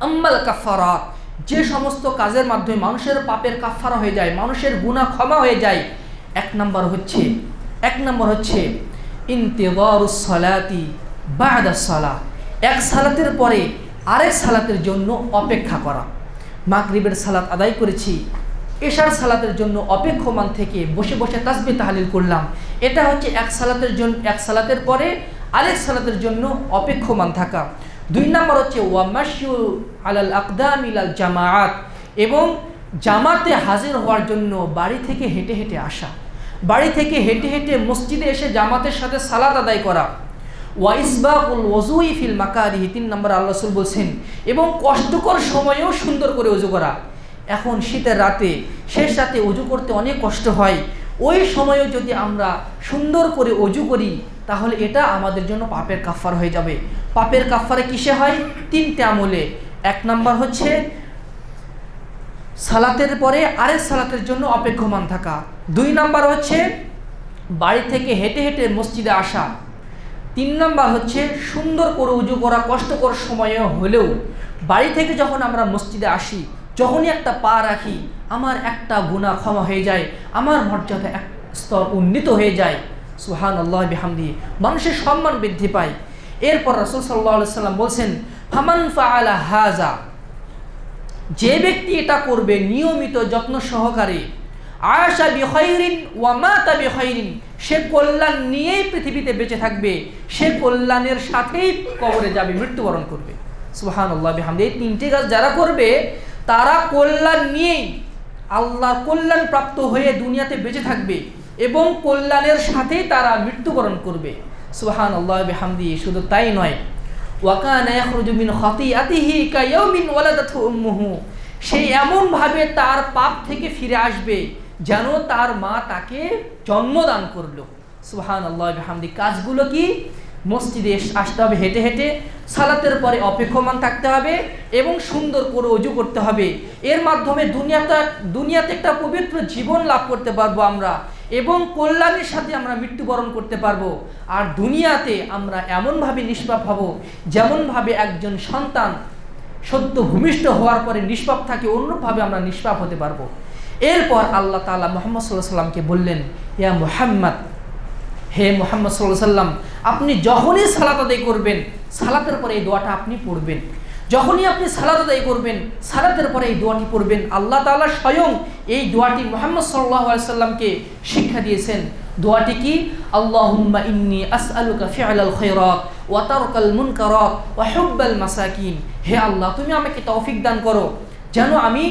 আম্মাল কাফারাত, যে সমস্ত কাজের মাধ্যমে মানুষের পাপের কাফারা হয়ে যায়, মানুষের গুনাহ ক্ষমা হয়ে যায়। 1 নম্বর হচ্ছে এক নম্বর হচ্ছে ইন্তিযারুস সালাতি বা'দাস সালাহ, এক সালাতের পরে আরেক সালাতের জন্য অপেক্ষা করা। মাগরিবের সালাত আদায় করেছি, এশার সালাতের জন্য অপেক্ষমান থেকে বসে বসে তাসবিহ তাহলিল করলাম, এটা হচ্ছে এক সালাতের পরে আরেক সালাতের জন্য অপেক্ষমান থাকা। 2 নম্বর হচ্ছে ওয়ামাশু আলাল আকদাম ইলাল জামাআত, এবং জামাতে হাজির হওয়ার জন্য বাড়ি থেকে হেঁটে হেঁটে আসা, বাড়ি থেকে হেঁটে হেঁটে মসজিদে এসে জামাতের সাথে সালাত আদায় করা। ওয়া ইসবাগুল ওযুই ফিল মাকারিহি, 3 নম্বর আল্লাহ রাসূল বলছেন, এবং কষ্টকর সময়েও সুন্দর করে ওযু করা। এখন শীতের রাতে, শেষ রাতে ওযু করতে অনেক কষ্ট হয়, ওই সময়েও যদি আমরা সুন্দর করে ওযু করি তাহলে এটা আমাদের জন্য পাপের কাফারা হয়ে যাবে। পাপের কাফারা কিসে হয়? 3টে আমলে। 1 নম্বর হচ্ছে সালাতের পরে আরেক সালাতের জন্য অপেক্ষমান থাকা। 2 নম্বর হচ্ছে বাড়ি থেকে হেঁটে হেঁটে মসজিদে আসা। 3 নম্বর হচ্ছে সুন্দর করে উজু করা, কষ্টকর সময়ে হলেও বাড়ি থেকে যখন আমরা মসজিদে আসি, যখনই একটা পা রাখি, আমার একটা গুনাহ ক্ষমা হয়ে যায়, আমার মর্যাদা এক স্তর উন্নীত হয়ে যায়। সুবহানাল্লাহ বিহামদিহি, মানুষের সম্মান বৃদ্ধি পায়। এরপর রাসূল সাল্লাল্লাহু আলাইহি ওয়াসাল্লাম বলছেন, ফামান ফাআলা হাযা, যে ব্যক্তি এটা করবে নিয়মিত যত্ন সহকারে, আশা বিখাইরিন ওয়া মাতা বিখাইরিন, সে কল্যাণ নিয়েই পৃথিবীতে বেঁচে থাকবে, সে কল্যাণের সাথেই কবরে যাবে, মৃত্যুবরণ করবে। সুবহানাল্লাহ বিহামদিহি, এই 3টে কাজ যারা করবে তারা কল্যাণ নিয়েই, আল্লাহর কল্যাণ প্রাপ্ত হয়ে দুনিয়াতে বেঁচে থাকবে এবং কল্যাণের সাথেই তারা মৃত্যুবরণ করবে। সুবহানাল্লাহ বিহামদিহি, শুধু তাই নয়, ওয়া কানা ইয়াখরুজু মিন খাতিআতিহি কায়াউমিন ওয়ালাদাতহু উম্মুহু, সে এমনভাবে তার পাপ থেকে ফিরে আসবে যেন তার মা তাকে জন্মদান করলো। সুবহানাল্লাহ বিহামদিহি, কাজগুলো কি? মসজিদে আসতে হবে হেঁটে হেঁটে, সালাতের পরে অপেক্ষমান থাকতে হবে এবং সুন্দর করে ওযু করতে হবে। এর মাধ্যমে দুনিয়াতে একটা পবিত্র জীবন লাভ করতে পারবো আমরা, এবং কল্যাণের সাথে আমরা মৃত্যুবরণ করতে পারবো। আর দুনিয়াতে আমরা এমনভাবে নিষ্পাপ হব যেমনভাবে একজন সন্তান সদ্য ভূমিষ্ঠ হওয়ার পরে নিষ্পাপ থাকে, অন্যভাবে আমরা নিষ্পাপ হতে পারবো। এরপর আল্লাহ তাআলা মুহাম্মদ সাল্লাল্লাহু আলাইহি ওয়াসাল্লামকে বললেন, ইয়া মুহাম্মদ, হে মুহাম্মদ সাল্লাল্লাহু আলাইহি ওয়াসাল্লাম, আপনি যখনই সালাত আদায় করবেন, সালাতের পরে এই দোয়াটা আপনি পড়বেন। যখনই আপনি সালাত আদায় করবেন, সালাতের পরে এই দোয়াটি পড়বেন। আল্লাহ তাআলা স্বয়ং এই দোয়াটি মুহাম্মদ সাল্লাল্লাহু আলাইহি ওয়াসাল্লামকে শিক্ষা দিয়েছেন। দোয়াটি কি? আল্লাহুম্মা ইন্নী আসআলুকা ফি'লাল খায়রাত ওয়া তারকাল মুনকারাত ওয়া হুব্বাল মাসাকিন, হে আল্লাহ, তুমি আমাকে তৌফিক দান করো যেন আমি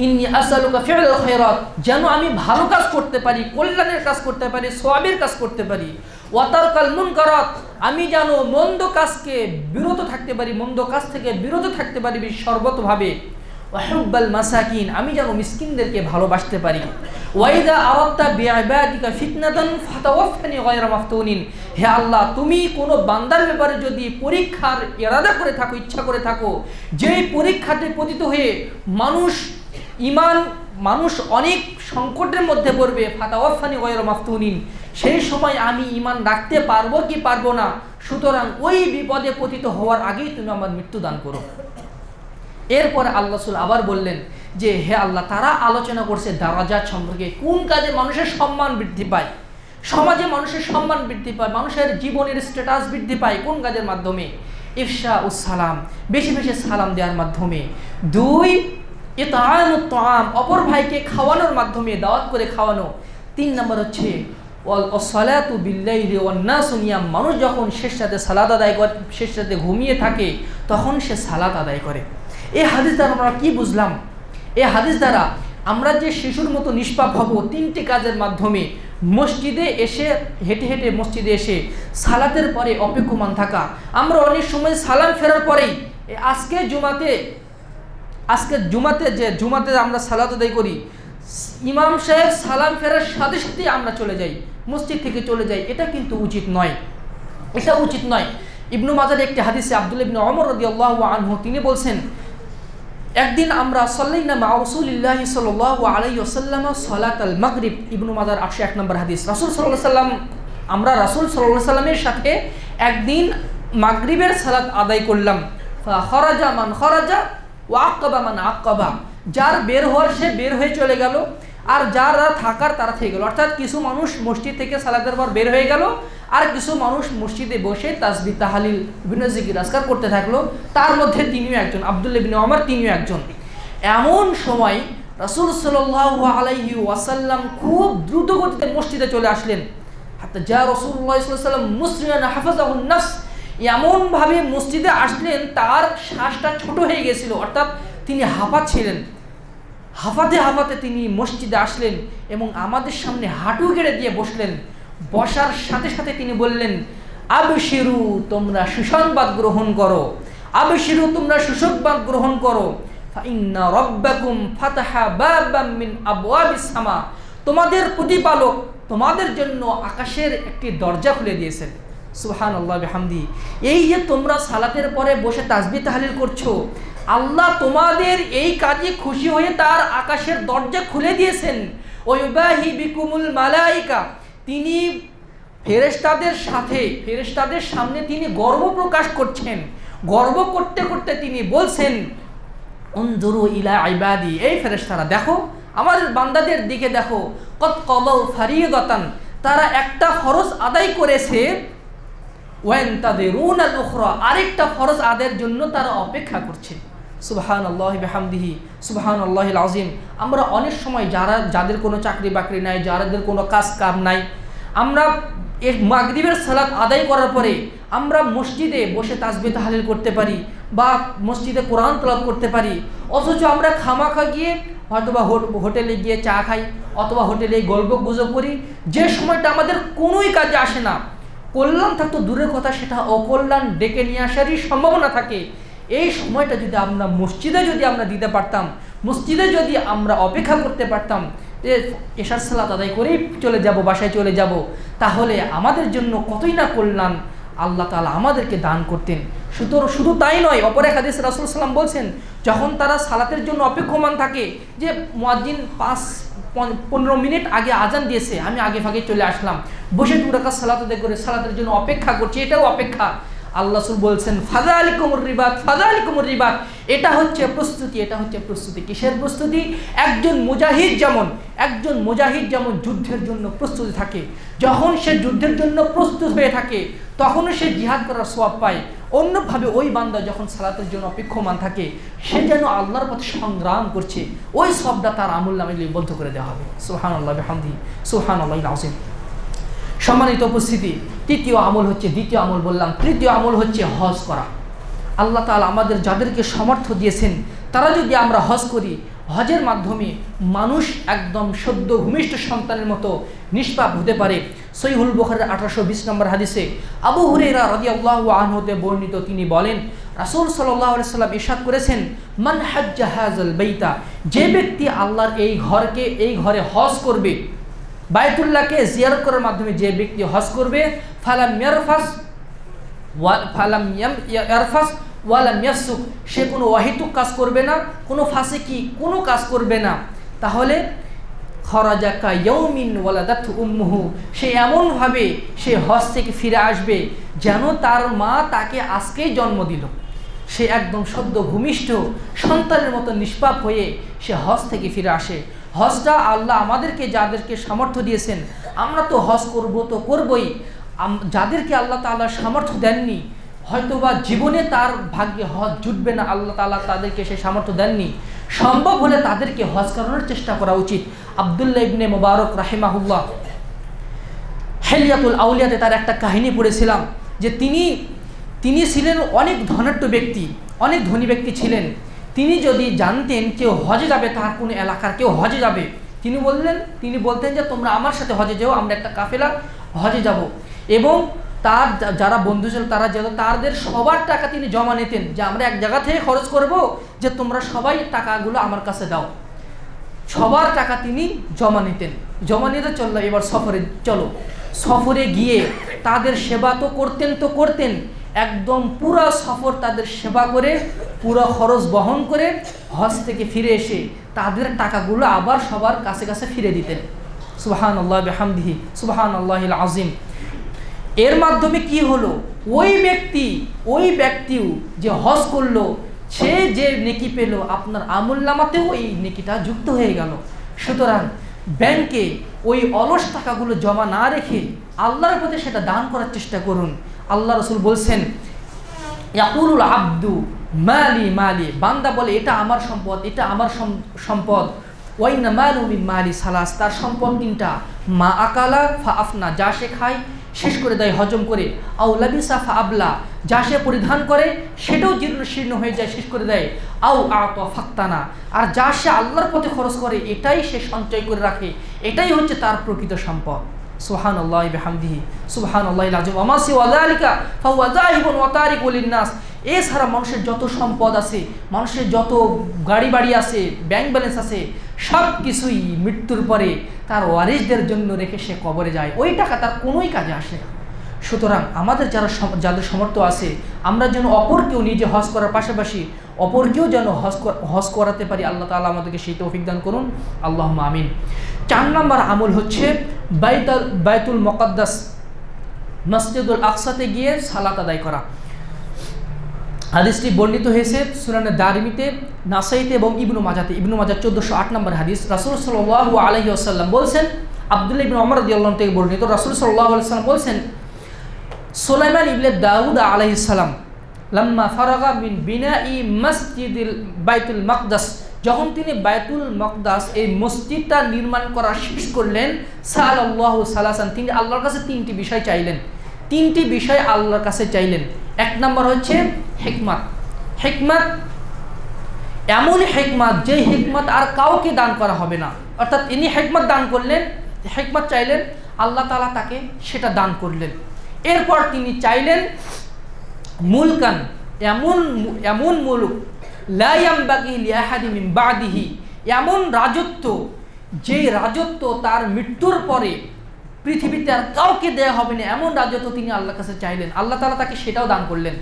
ইন্নী আসআলুকা ফি'লাল খায়রাত, যেন আমি ভালো কাজ করতে পারি, কল্যাণের কাজ করতে পারি, সওয়াবের কাজ করতে পারি। ওয়া তারকাল মুনকারাত, আমি যেন মন্দ কাজকে বিরত থাকতে পারি, মন্দ কাজ থেকে বিরত থাকতে পারি সর্বতভাবে। ওয়া হুব্বাল মাসাকিন, আমি যেন মিসকিনদেরকে ভালোবাসতে পারি। ওয়া ইযা আরাদতা বিইবাদিকা ফিতনাতান ফাতাওয়াফানি গায়রা মাফতুনিন, হে আল্লাহ, তুমি কোনো বান্দার ব্যাপারে যদি পরীক্ষার ইরাদা করে থাকো, ইচ্ছা করে থাকো, যেই পরীক্ষাতে পতিত হয়ে মানুষ অনেক সংকটের মধ্যে পড়বে, ফাতাওয়াফানি গায়রা মাফতুনিন, সেই সময় আমি ঈমান রাখতে পারবো কি পারবো না, সুতরাং ওই বিপদে পতিত হওয়ার আগেই তুমি আমার মৃত্যু দান করো। এরপর আল্লাহ রাসূল আবার বললেন যে, হে আল্লাহ, তারা আলোচনা করছে দারাজাত সম্পর্কে, কোন কাজে মানুষের সম্মান বৃদ্ধি পায়, সমাজে মানুষের সম্মান বৃদ্ধি পায়, মানুষের জীবনের স্ট্যাটাস বৃদ্ধি পায় কোন কাজের মাধ্যমে? ইফশা উস সালাম, বেশি বেশি সালাম দেওয়ার মাধ্যমে। 2, ইতআমুত তাআম, অপর ভাইকে খাওয়ানোর মাধ্যমে, দাওয়াত করে খাওয়ানো। 3 নম্বর হচ্ছে ওয়াস-সালাতু বিল-লাইলি ওয়ান-নাসু নিয়াম, মানুষ যখন শেষ রাতে সালাত আদায় করে, শেষ রাতে ঘুমিয়ে থাকে, তখন সে সালাত আদায় করে। এই হাদিস দ্বারা আমরা কি বুঝলাম? এই হাদিস দ্বারা আমরা যে শিশুর মতো নিষ্পাপ হব 3টি কাজের মাধ্যমে, মসজিদে এসে হেঁটে হেঁটে মসজিদে এসে সালাতের পরে অপেক্ষমান থাকা। আমরা অনেক সময় সালাম ফেরার পরেই, আজকে জুমাতে আমরা সালাত আদায় করি, ইমাম সাহেব সালাম ফেরার সাথে সাথে আমরা চলে যাই, মসজিদ থেকে চলে যাই, এটা কিন্তু উচিত নয়, এটা উচিত নয়। ইবনু মাজার একটি হাদিসে আব্দুল্লাহ ইবনে ওমর রাদিয়াল্লাহু আনহু তিনি বলছেন, একদিন আমরা সাল্লাইনা মা রাসূলিল্লাহি সাল্লাল্লাহু আলাইহি ওয়াসাল্লাম সালাতাল মাগরিব, ইবনু মাজার 801 নম্বর হাদিস। রাসূল সাল্লাল্লাহু আলাইহি ওয়াসাল্লাম, আমরা রাসূল সাল্লাল্লাহু আলাইহি ওয়াসাল্লামের সাথে একদিন মাগরিবের সালাত আদায় করলাম। ফাখারাজা মান খারাজা ওয়া আক্কাবা মান আক্কাবা, যার বের হওয়ার সে বের হয়ে চলে গেল, আর যারা থাকার তারা থেকে গেল, অর্থাৎ কিছু মানুষ মসজিদ থেকে সালাতের পর বের হয়ে গেল, আর কিছু মানুষ মসজিদে বসে তাসবিহ তাহলিল বিভিন্ন জিকির আজকার করতে থাকলো। তার মধ্যে তিনিও একজন, আব্দুল্লাহ ইবনে ওমর তিনিও একজন। এমন সময় রাসূল সাল্লাল্লাহু আলাইহি ওয়াসাল্লাম খুব দ্রুত গতিতে মসজিদে চলে আসলেন। হাত্তা যা রাসূলুল্লাহ সাল্লাল্লাহু আলাইহি ওয়াসাল্লাম মুসরিয়ান হাফাজাহুন নাফস, এমনভাবে মসজিদে আসলেন তার শ্বাসটা ছোট হয়ে গেছিল, অর্থাৎ তিনি হাঁপাচ্ছিলেন। হাঁপাতে হাঁপাতে তিনি মসজিদে আসলেন এবং আমাদের সামনে হাঁটু গেড়ে দিয়ে বসলেন। বসার সাথে সাথে তিনি বললেন, আবশিরু, তোমরা সুসংবাদ গ্রহণ করো, আবশিরু, তোমরা সুসংবাদ গ্রহণ করো, ফাইন্না রাব্বাকুম ফাতাহা বাবাম মিন আবওয়াবিস সামা, তোমাদের প্রতিপালক তোমাদের জন্য আকাশের একটি দরজা খুলে দিয়েছেন। সুবহানাল্লাহ বিহামদি। এই যে তোমরা সালাতের পরে বসে তাসবিহ তাহলিল করছো, আল্লাহ তোমাদের এই কাজে খুশি হয়ে তার আকাশের দরজা খুলে দিয়েছেন। ওয়াইবাহি বিকুমুল মালাইকা, তিনি ফেরেশতাদের সামনে তিনি গর্ব প্রকাশ করছেন। গর্ব করতে করতে তিনি বলছেন, উনজুরু ইলা ইবাদি, এই ফেরেশতারা দেখো, আমাদের বান্দাদের দিকে দেখো, কদ কলাউ ফারিদাতান, তারা একটা ফরজ আদায় করেছে, ওয়ান্তাদিরুনাল উখরা, আরেকটা ফরজ আদায়ের জন্য তারা অপেক্ষা করছে। সুবহানাল্লাহি বিহামদিহি, সুবহানাল্লাহিল আযীম। আমরা অনেক সময় যাদের কোনো চাকরি বাকরি নাই, যাদের কোনো কাজ কাম নাই, আমরা মাগরিবের সালাত আদায় করার পরে আমরা মসজিদে বসে তাসবিহ তাহলিল করতে পারি বা মসজিদে কোরআন তেলাওয়াত করতে পারি, অথচ আমরা খামাখা গিয়ে হয়তোবা হোটেলে গিয়ে চা খাই অথবা হোটেলে গল্প গুজব করি, যে সময়টা আমাদের কোনোই কাজে আসে না। কল্যাণ থাকতো দূরের কথা, সেটা অকল্যাণ ডেকে নিয়ে আসারই সম্ভাবনা থাকে। এই সময়টা যদি আমরা মসজিদে দিতে পারতাম, মসজিদে যদি আমরা অপেক্ষা করতে পারতাম, এশার সালাত আদায় করেই চলে যাব, বাসায় চলে যাব, তাহলে আমাদের জন্য কতই না কল্যাণ আল্লাহ তাআলা আমাদেরকে দান করতেন। শুধু তাই নয়, অপর এক হাদিসে রাসূল সাল্লাল্লাহু আলাইহি ওয়াসাল্লাম বলছেন, যখন তারা সালাতের জন্য অপেক্ষমান থাকে, যে মুয়াজ্জিন 5-15 মিনিট আগে আজান দিয়েছে, আমি আগে ভাগে চলে আসলাম, বসে 2 রাকাত সালাত আদায় করে সালাতের জন্য অপেক্ষা করছি, এটাও অপেক্ষা। আল্লাহ রাসূল বলছেন, ফাযালিকুমুর রিবাত, ফাযালিকুমুর রিবাত, এটা হচ্ছে প্রস্তুতি, এটা হচ্ছে প্রস্তুতি। কিসের প্রস্তুতি? একজন মুজাহিদ যেমন যুদ্ধের জন্য প্রস্তুতি থাকে, যখন সে যুদ্ধের জন্য প্রস্তুত হয়ে থাকে তখনও সে জিহাদ করার সওয়াব পায়। অন্যভাবে ওই বান্দা যখন সালাতের জন্য অপেক্ষমান থাকে, সে যেন আল্লাহর পথে সংগ্রাম করছে, ওই সওয়াবটা তার আমলনামায় লিপিবদ্ধ করে দেওয়া হবে। সুবহানাল্লাহ বিহামদিহি, সুবহানাল্লাহিল আযীম। সম্মানিত উপস্থিতি, দ্বিতীয় আমল বললাম, তৃতীয় আমল হচ্ছে হজ করা। আল্লাহ তাআলা আমাদের যাদেরকে সামর্থ্য দিয়েছেন, তারা যদি আমরা হজ করি, হজের মাধ্যমে মানুষ একদম সদ্য ভূমিষ্ঠ সন্তানের মতো নিষ্পাপ হতে পারে। সহিহুল বুখারীর 1820 নম্বর হাদিসে আবু হুরায়রা রাদিয়াল্লাহু আনহু হতে বর্ণিত, তিনি বলেন, রাসূল সাল্লাল্লাহু আলাইহি ওয়াসাল্লাম ইরশাদ করেছেন, মান হাজ্জা হাযাল বাইতা, যে ব্যক্তি আল্লাহর এই ঘরে হজ করবে, বাইতুল্লাহকে জিয়ারত করার মাধ্যমে যে ব্যক্তি হজ করবে, ফালাম ইয়ারফাস ওয়ালাম ইয়াফসুক, সে কোনো ওয়াহিতুক কাজ করবে না, কোনো ফাসিকি কোনো কাজ করবে না, তাহলে খরাজা কা ইয়াউমিন ওয়ালাদাতহু উম্মুহু, সে এমনভাবে সে হজ থেকে ফিরে আসবে যেন তার মা তাকে আজকেই জন্ম দিল। সে একদম সদ্য ভূমিষ্ঠ সন্তানের মতো নিষ্পাপ হয়ে সে হজ থেকে ফিরে আসে। হজটা আল্লাহ আমাদেরকে যাদেরকে সামর্থ্য দিয়েছেন, আমরা তো হজ করবো তো করবই, যাদেরকে আল্লাহ তাআলা সামর্থ্য দেননি, হয়তোবা জীবনে তার ভাগ্যে হজ জুটবে না, আল্লাহ তাআলা তাদেরকে সেই সামর্থ্য দেননি, সম্ভব হলে তাদেরকে হজ করানোর চেষ্টা করা উচিত। আব্দুল্লাহ ইবনে মুবারক রাহিমাহুল্লাহ হিলিয়াতুল আউলিয়াতে তার একটা কাহিনী পড়েছিলাম, যে তিনি ছিলেন অনেক ধনাঢ্য ব্যক্তি, অনেক ধনী ব্যক্তি ছিলেন। তিনি যদি জানতেন কেউ হজে যাবে, তার কোনো এলাকার কেউ হজে যাবে, তিনি বলতেন যে তোমরা আমার সাথে হজে যাও, আমরা একটা কাফেলা হজে যাব। এবং তার যারা বন্ধু ছিল তারা যেত, তাদের সবার টাকা তিনি জমা নিতেন, যে আমরা এক জায়গা থেকে খরচ করব, যে তোমরা সবাই টাকাগুলো আমার কাছে দাও। সবার টাকা তিনি জমা নিতে চললো, এবার সফরে গিয়ে তাদের সেবা তো করতেন, একদম পুরো সফর তাদের সেবা করে, পুরো খরচ বহন করে হজ থেকে ফিরে এসে তাদের টাকাগুলো আবার সবার কাছে ফিরে দিতেন। সুবহানাল্লাহ বিহামদিহি, সুবহানাল্লাহিল আযীম। এর মাধ্যমে কি হলো, ওই ব্যক্তিও যে হজ করলো, সে যে নেকি পেল, আপনার আমলনামাতেও এই নেকিটা যুক্ত হয়ে গেল। সুতরাং ব্যাংকে ওই অলস টাকাগুলো জমা না রেখে আল্লাহর পথে সেটা দান করার চেষ্টা করুন। আল্লাহ রাসূল বলছেন, ইয়াকুলুল আব্দু মালি মালি, বান্দা বলে এটা আমার সম্পদ, এটা আমার সম্পদ। ওয়াইনা মালু মিন মালি সালাস, তার সম্পদ তিনটা, মা আকালা ফা আফনা, যা সে খায় শেষ করে দেয়, হজম করে, আও লাবিসা ফা আবলা, যা সে পরিধান করে সেটাও জীর্ণ শীর্ণ হয়ে যায়, শেষ করে দেয়, আও আতা ফাক্তানা, আর যা সে আল্লাহর পথে খরচ করে এটাই সে সঞ্চয় করে রাখে, এটাই হচ্ছে তার প্রকৃত সম্পদ। সুবহানাল্লাহি বিহামদিহি সুবহানাল্লাহিল আযীম ওয়া মা সিওয়া যালিকা ফাহুয়া যাহিবুন ওয়া তারিকুল লিন-নাস। এছাড়া মানুষের যত সম্পদ আছে, মানুষের যত গাড়ি বাড়ি আছে, ব্যাংক ব্যালেন্স আছে, সব কিছুই মৃত্যুর পরে তার ওয়ারিসদের জন্য রেখে সে কবরে যায়, ওই টাকা তার কোনোই কাজে আসে না। সুতরাং আমাদের যাদের সামর্থ্য আছে, আমরা যেন অপরকেও নিজে হজ করার পাশাপাশি অপরকেও যেন হজ করাতে পারি। আল্লাহ তাআলা আমাদেরকে সেই তৌফিক দান করুন, আল্লাহুম্মা আমিন। 4 নম্বর আমল হচ্ছে বাইতুল মুকাদ্দাস মসজিদুল আকসাতে গিয়ে সালাত আদায় করা। হাদিসটি বর্ণিত হয়েছে সুনানে দারিমিতে, নাসাইতে এবং ইবনু মাজাতে। ইবনু মাজা 1408 নম্বর হাদিস। রাসূল সাল্লাল্লাহু আলাইহি ওয়াসাল্লাম বলছেন, আব্দুল্লাহ ইবনে ওমর রাদিয়াল্লাহু আনহু থেকে বর্ণিত, রাসূল সাল্লাল্লাহু আলাইহি ওয়াসাল্লাম বলছেন, সুলাইমান ইবনে দাউদ আলাইহিস সালাম লাম্মা ফারাগা মিন বিনাই মসজিদিল বাইতুল মাকদাস, যখন তিনি বাইতুল মাকদাস এই মসজিদটা নির্মাণ করা শেষ করলেন, সাআলাল্লাহু সালাসান, তিনি আল্লাহর কাছে 3টি বিষয় চাইলেন। 3টি বিষয় আল্লাহর কাছে চাইলেন। 1 নম্বর হচ্ছে হিকমত। হিকমত এমন হিকমত, যে হিকমত আর কাউকে দান করা হবে না, অর্থাৎ ইনি হিকমত দান করলেন, হিকমত চাইলেন, আল্লাহ তাআলা তাকে সেটা দান করলেন। এরপর তিনি চাইলেন মুলকান, এমন মুলক লা ইয়ামবাগি লিআহাদিন মিন বাদিহি, এমন রাজত্ব, যে রাজত্ব তার মৃত্যুর পরে পৃথিবীতে আর কাউকে দেয়া হবে না, এমন রাজত্ব তিনি আল্লাহর কাছে চাইলেন। আল্লাহ তাআলা তাকে সেটাও দান করলেন।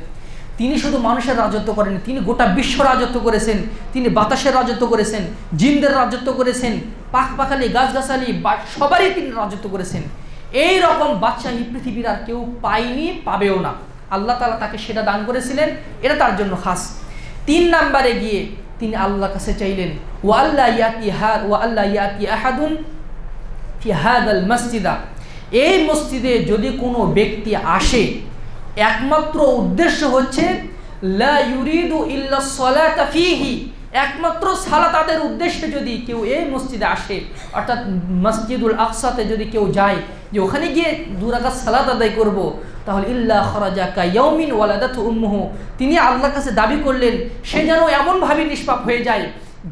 তিনি শুধু মানুষের রাজত্ব করেন, তিনি গোটা বিশ্ব রাজত্ব করেছেন, তিনি বাতাসের রাজত্ব করেছেন, জিনদের রাজত্ব করেছেন, পাখপাখালি গাছগাছালি সবারই তিনি রাজত্ব করেছেন। এই রকম বাদশাহী পৃথিবীর আর কেউ পায়নি, পাবেও না। আল্লাহ তাআলা তাকে সেটা দান করেছিলেন, এটা তার জন্য খাস। 3 নম্বরে গিয়ে তিনি আল্লাহর কাছে চাইলেন, ওয়া আল্লা ইয়াতি আহাদুন ফি হাদাল মসজিদা, এই মসজিদে যদি কোনো ব্যক্তি আসে, একমাত্র উদ্দেশ্য হচ্ছে লা ইউরিদু ইল্লা সলাতা ফিহি, একমাত্র সালাতের উদ্দেশ্যে যদি কেউ এই মসজিদে আসে, অর্থাৎ মসজিদুল আকসাতে যদি কেউ যায় যে ওখানে গিয়ে 2 রাকাত সালাত আদায় করব, তাহলে ইল্লা খরাজা কায়াউমিন ওয়ালাদাতু উম্মুহু, তিনি আল্লাহর কাছে দাবি করলেন সে যেন এমনভাবে নিষ্পাপ হয়ে যায়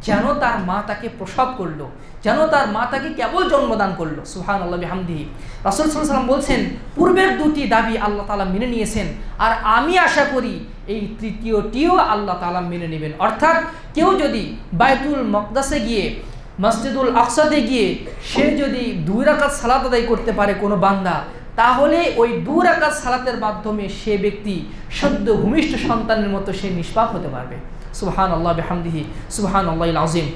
যেন তার মা তাকে প্রসব করলো, যেন তার মা তাকে কেবল জন্মদান করলো। সুবহানাল্লাহ বিহামদিহি। রাসূল সাল্লাল্লাহু আলাইহি ওয়াসাল্লাম বলছেন, পূর্বের 2টি দাবি আল্লাহ তাআলা মেনে নিয়েছেন, আর আমি আশা করি এই 3য়টিও আল্লাহ তাআলা মেনে নেবেন। অর্থাৎ কেউ যদি বাইতুল মাকদাসে গিয়ে, মসজিদুল আকসাতে গিয়ে সে যদি 2 রাকাত সালাত আদায় করতে পারে কোনো বান্দা, তাহলে ওই 2 রাকাত সালাতের মাধ্যমে সে ব্যক্তি সদ্য ভূমিষ্ঠ সন্তানের মতো সে নিষ্পাপ হতে পারবে। সুবহানাল্লাহ বিহামদিহি সুবহানাল্লাহিল আযীম।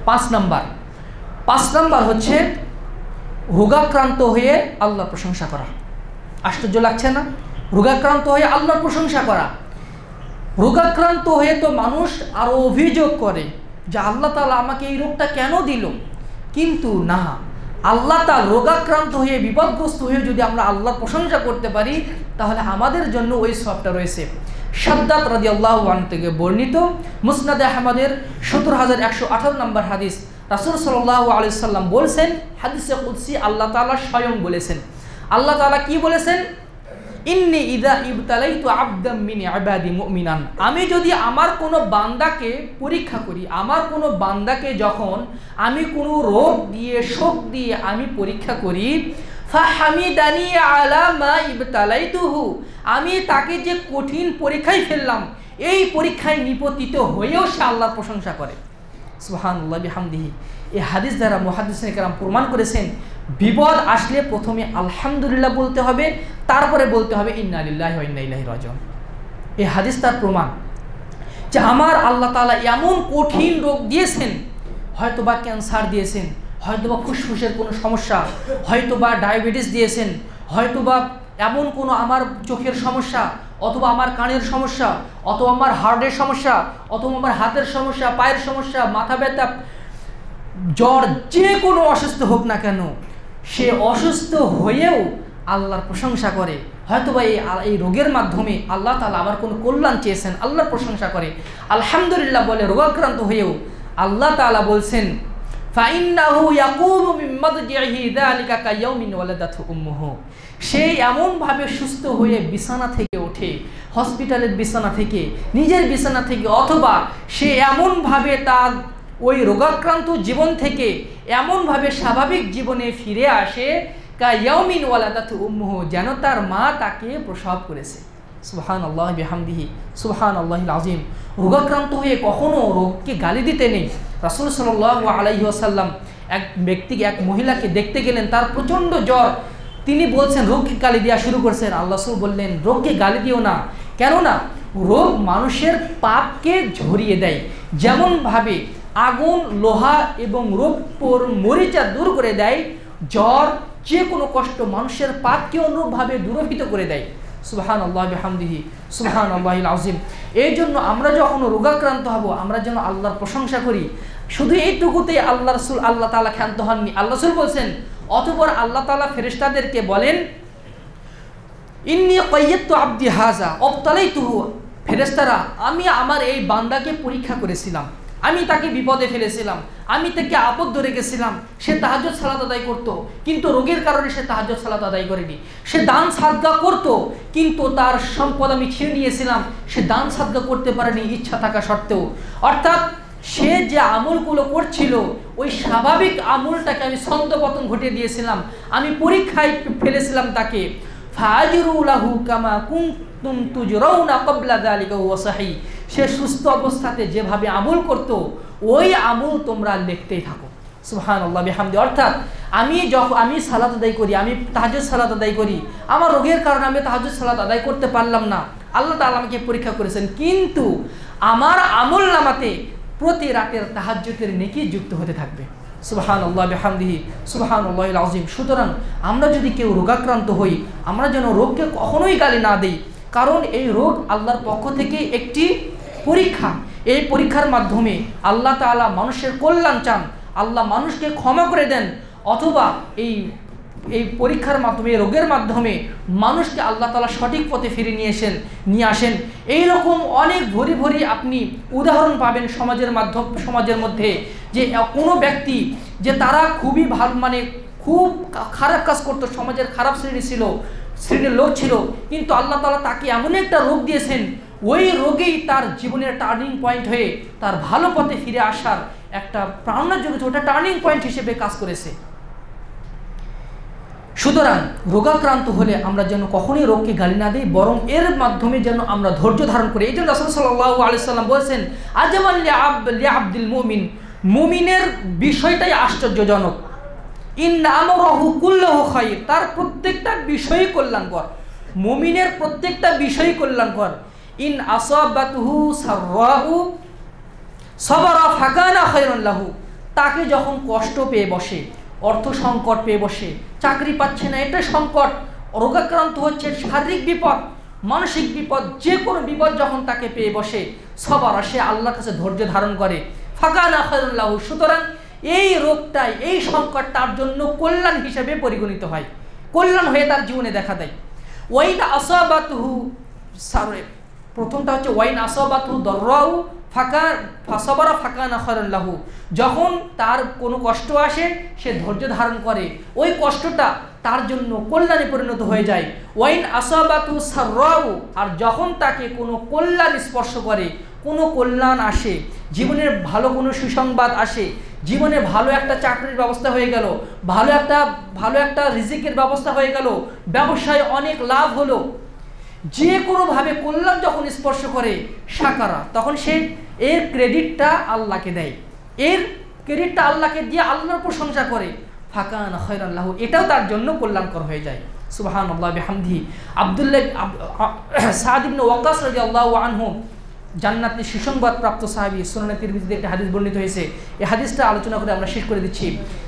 5 নম্বর হচ্ছে রোগাক্রান্ত হয়ে আল্লাহর প্রশংসা করা। আশ্চর্য লাগছে না? রোগাক্রান্ত হয়ে আল্লাহর প্রশংসা করা। রোগাক্রান্ত হয়ে তো মানুষ আরো অভিযোগ করে যে আল্লাহ তাআলা আমাকে এই রোগটা কেন দিল, কিন্তু না, আল্লাহ তাআলা রোগাক্রান্ত হয়ে বিপদগ্রস্ত হয়ে যদি আমরা আল্লাহর প্রশংসা করতে পারি, তাহলে আমাদের জন্য ওই সওয়াবটা রয়েছে। শাদ্দাদ রাদিয়াল্লাহু আনহু থেকে বর্ণিত, মুসনাদে আহমদের 17118 নম্বর হাদিস। রাসূল সাল্লাল্লাহু আলাইহি ওয়াসাল্লাম বলেছেন, হাদিসে কুদসি, আল্লাহ তাআলা স্বয়ং বলেছেন। আল্লাহ তাআলা কি বলেছেন? ইন্নী ইযা ইবতালাইতু আবদাম মিন ইবাদি মুমিনান, আমি যদি আমার কোনো বান্দাকে পরীক্ষা করি, আমার কোনো বান্দাকে যখন আমি কোনো রোগ দিয়ে, শোক দিয়ে আমি পরীক্ষা করি, ফাহামিদানি আলা মা ইবতালাইতুহু, আমি তাকে যে কঠিন পরীক্ষায় ফেললাম, এই পরীক্ষায় নিপতিত হয়েও সে আল্লাহর প্রশংসা করে। সুবহানাল্লাহ বিহামদিহি। এই হাদিস দ্বারা মুহাদ্দিসিনে কেরাম প্রমাণ করেছেন, বিপদ আসলে প্রথমে আলহামদুলিল্লাহ বলতে হবে, তারপরে বলতে হবে ইন্না লিল্লাহি ওয়া ইন্না ইলাইহি রাজিউন। এই হাদিস তার প্রমাণ যে আমার আল্লাহ তাআলা এমন কঠিন রোগ দিয়েছেন, হয়তোবা ক্যান্সার দিয়েছেন, হয়তোবা ফুসফুসের কোনো সমস্যা, হয়তোবা ডায়াবেটিস দিয়েছেন, হয়তোবা এমন কোনো আমার চোখের সমস্যা, অথবা আমার কানের সমস্যা, অথবা আমার হার্টের সমস্যা, অথবা আমার হাতের সমস্যা, পায়ের সমস্যা, মাথা ব্যথা, জ্বর যে কোনো অসুস্থ হোক না কেন, সে অসুস্থ হয়েও আল্লাহর প্রশংসা করে। হয়তোবা এই রোগের মাধ্যমে আল্লাহ তাআলা আমার কোনো কল্যাণ চেয়েছেন, আল্লাহর প্রশংসা করে, আলহামদুলিল্লাহ বলে রোগাক্রান্ত হয়েও আল্লাহ তাআলা বলছেন ফাইন্নাহু ইয়াকুমু মিন মাদজিহি যালিকা কায়াউমিন ওয়ালাদাতহু উম্মুহু, সে এমনভাবে সুস্থ হয়ে বিছানা থেকে ওঠে, হসপিটালের বিছানা থেকে, নিজের বিছানা থেকে, অথবা সে এমনভাবে তার ওই রোগাক্রান্ত জীবন থেকে এমনভাবে স্বাভাবিক জীবনে ফিরে আসে কায়াউমিন ওয়ালাদাতহু উম্মুহু, যেন তার মা তাকে প্রসব করেছে। সুবহানাল্লাহি বিহামদিহি সুবহানাল্লাহিল আযীম। রোগাক্রান্ত হয়ে কখনো রোগকে গালি দিতে নেই। রাসূল সাল্লাল্লাহু আলাইহি ওয়াসাল্লাম এক মহিলাকে দেখতে গেলেন, তার প্রচণ্ড জ্বর। তিনি বলছেন, রোগকে গালি দেওয়া শুরু করছেন। আল্লাহ রাসূল বললেন, রোগকে গালি দিও না, কেননা রোগ মানুষের পাপকে ঝরিয়ে দেয়। যেমনভাবে আগুন, লোহা এবং রৌপ্যর মরিচা দূর করে দেয়, জ্বর যে কোনো কষ্ট মানুষের পাপকে অনুরূপভাবে দূরীভূত করে দেয়। সুবহানাল্লাহি বিহামদিহি সুবহানাল্লাহিল আযীম। এই জন্য আমরা যখন রোগাক্রান্ত হব, আমরা যেন আল্লাহর প্রশংসা করি। শুধু এইটুকুতে আল্লাহ তাআলা ক্ষান্ত হননি। আল্লাহ রাসূল বলছেন, অতঃপর আল্লাহ তাআলা ফেরেশতাদেরকে বলেন, ইন্নী কাইয়াতু আবদি হাযা আবতালাইতুহু, ফেরেশতারা, আমি আমার এই বান্দাকে পরীক্ষা করেছিলাম, আমি তাকে বিপদে ফেলেছিলাম, আমি তাকে আবদ্ধ রেখেছিলাম। সে তাহাজ্জুদ সালাত আদায় করত, কিন্তু রোগের কারণে সে তাহাজ্জুদ সালাত আদায় করেনি। সে দান সাদকা করত, কিন্তু তার সম্পদ আমি ছিনিয়ে নিয়েছিলাম, সে দান সাদকা করতে পারেনি ইচ্ছা থাকা সত্ত্বেও। অর্থাৎ সে যে আমলগুলো করছিল, ওই স্বাভাবিক আমলটাকে আমি ছন্দপতন ঘটিয়ে দিয়েছিলাম, আমি পরীক্ষায় ফেলেছিলাম তাকে। ফাআজরু লাহু কামা কুনতুম তুজরাউনা ক্বাবলা যালিকা ওয়া সাহি, সে সুস্থ অবস্থাতে যেভাবে আমল করত, ওই আমল তোমরা লিখতেই থাকো। সুবহানাল্লাহ বিহামদি। অর্থাৎ আমি সালাত আদায় করি, আমি তাহাজ্জুদ সালাত আদায় করি, আমার রোগের কারণে আমি তাহাজ্জুদ সালাত আদায় করতে পারলাম না, আল্লাহ তাআলা আমাকে পরীক্ষা করেছেন, কিন্তু আমার আমল নামাতে প্রতি রাতের তাহাজ্জুদের নেকি যুক্ত হতে থাকবে। সুবহানাল্লাহ বিহামদিহি সুবহানাল্লাহিল আযীম। সুতরাং আমরা যদি কেউ রোগাক্রান্ত হই, আমরা যেন রোগকে কখনোই গালি না দিই, কারণ এই রোগ আল্লাহর পক্ষ থেকে একটি পরীক্ষা। এই পরীক্ষার মাধ্যমে আল্লাহ তাআলা মানুষের কল্যাণ চান, আল্লাহ মানুষকে ক্ষমা করে দেন, অথবা এই পরীক্ষার মাধ্যমে, রোগের মাধ্যমে মানুষকে আল্লাহ তাআলা সঠিক পথে ফিরিয়ে নিয়ে আসেন। এইরকম অনেক ভরি ভরি আপনি উদাহরণ পাবেন সমাজের মধ্যে, যে কোনো ব্যক্তি যে তারা খুবই ভালো, খুব খারাপ কাজ করতো, সমাজের খারাপ শ্রেণীর লোক ছিল, কিন্তু আল্লাহ তাআলা তাকে এমন একটা রোগ দিয়েছেন, ওই রোগেই তার জীবনের টার্নিং পয়েন্ট হয়ে তার ভালো পথে ফিরে আসার একটা প্রেরণা জগতে ওটা টার্নিং পয়েন্ট হিসেবে কাজ করেছে। সুতরাং রোগাক্রান্ত হলে আমরা যেন কখনোই রোগকে গালি না দিই, বরং এর মাধ্যমে যেন আমরা ধৈর্য ধারণ করি। এই জন্য রাসূল সাল্লাল্লাহু আলাইহি সাল্লাম বলেছেন, আজমান লিআবদিল মুমিন, মুমিনের বিষয়টাই আশ্চর্যজনক। ইন্না আমরাহু কুল্লুহু খায়র, তার প্রত্যেকটা বিষয়ই কল্যাণকর, মুমিনের প্রত্যেকটা বিষয়ই কল্যাণকর। ইন আসাবাতুহু সাররাহু সাবারা ফাকানা খায়রুন লাহু, তাকে যখন কষ্ট পেয়ে বসে, অর্থ সংকট পেয়ে বসে, চাকরি পাচ্ছে না, এটা সংকট, রোগাক্রান্ত হচ্ছে, শারীরিক বিপদ, মানসিক বিপদ, যে কোনো বিপদ যখন তাকে পেয়ে বসে, সাবারা, সে আল্লাহর কাছে ধৈর্য ধারণ করে, ফাকানা খায়রুন লাহু, সুতরাং এই রোগটাই, এই সংকট তার জন্য কল্যাণ হিসেবে পরিগণিত হয়, কল্যাণ হয়ে তার জীবনে দেখা দেয়। ওয়াইন আসাবাতুহু সারে, প্রথমটা হচ্ছে ওয়াইন আসাবাতুহু দররাহু ফাসাবারা ফাকানা খায়রুন লাহু, যখন তার কোনো কষ্ট আসে সে ধৈর্য ধারণ করে, ওই কষ্টটা তার জন্য কল্যাণে পরিণত হয়ে যায়। ওয়াইন আসাবাতুহু সাররাহু, আর যখন তাকে কোনো কল্যাণ স্পর্শ করে, কোনো কল্যাণ আসে, জীবনের ভালো কোনো সুসংবাদ আসে, জীবনে ভালো একটা চাকরির ব্যবস্থা হয়ে গেল, ভালো একটা রিজিকের ব্যবস্থা হয়ে গেল, ব্যবসায় অনেক লাভ হলো, যে কোনোভাবে কল্যাণ যখন স্পর্শ করে সাকারা, তখন সে এর ক্রেডিটটা আল্লাহকে দেয়, এর ক্রেডিটটা আল্লাহকে দিয়ে আল্লাহর প্রশংসা করে, ফাকানা খায়রান লাহু, এটাও তার জন্য কল্যাণকর হয়ে যায়। সুবহানাল্লাহ বিহামদিহি। সাদ ইবনে ওয়াক্কাস রাদিয়াল্লাহু আনহু, জান্নাতের সুসংবাদ প্রাপ্ত সাহাবী, সুনানে তিরমিজিতে একটা হাদিস বর্ণিত হয়েছে, এই হাদিসটা আলোচনা করে আমরা শেষ করে দিচ্ছি।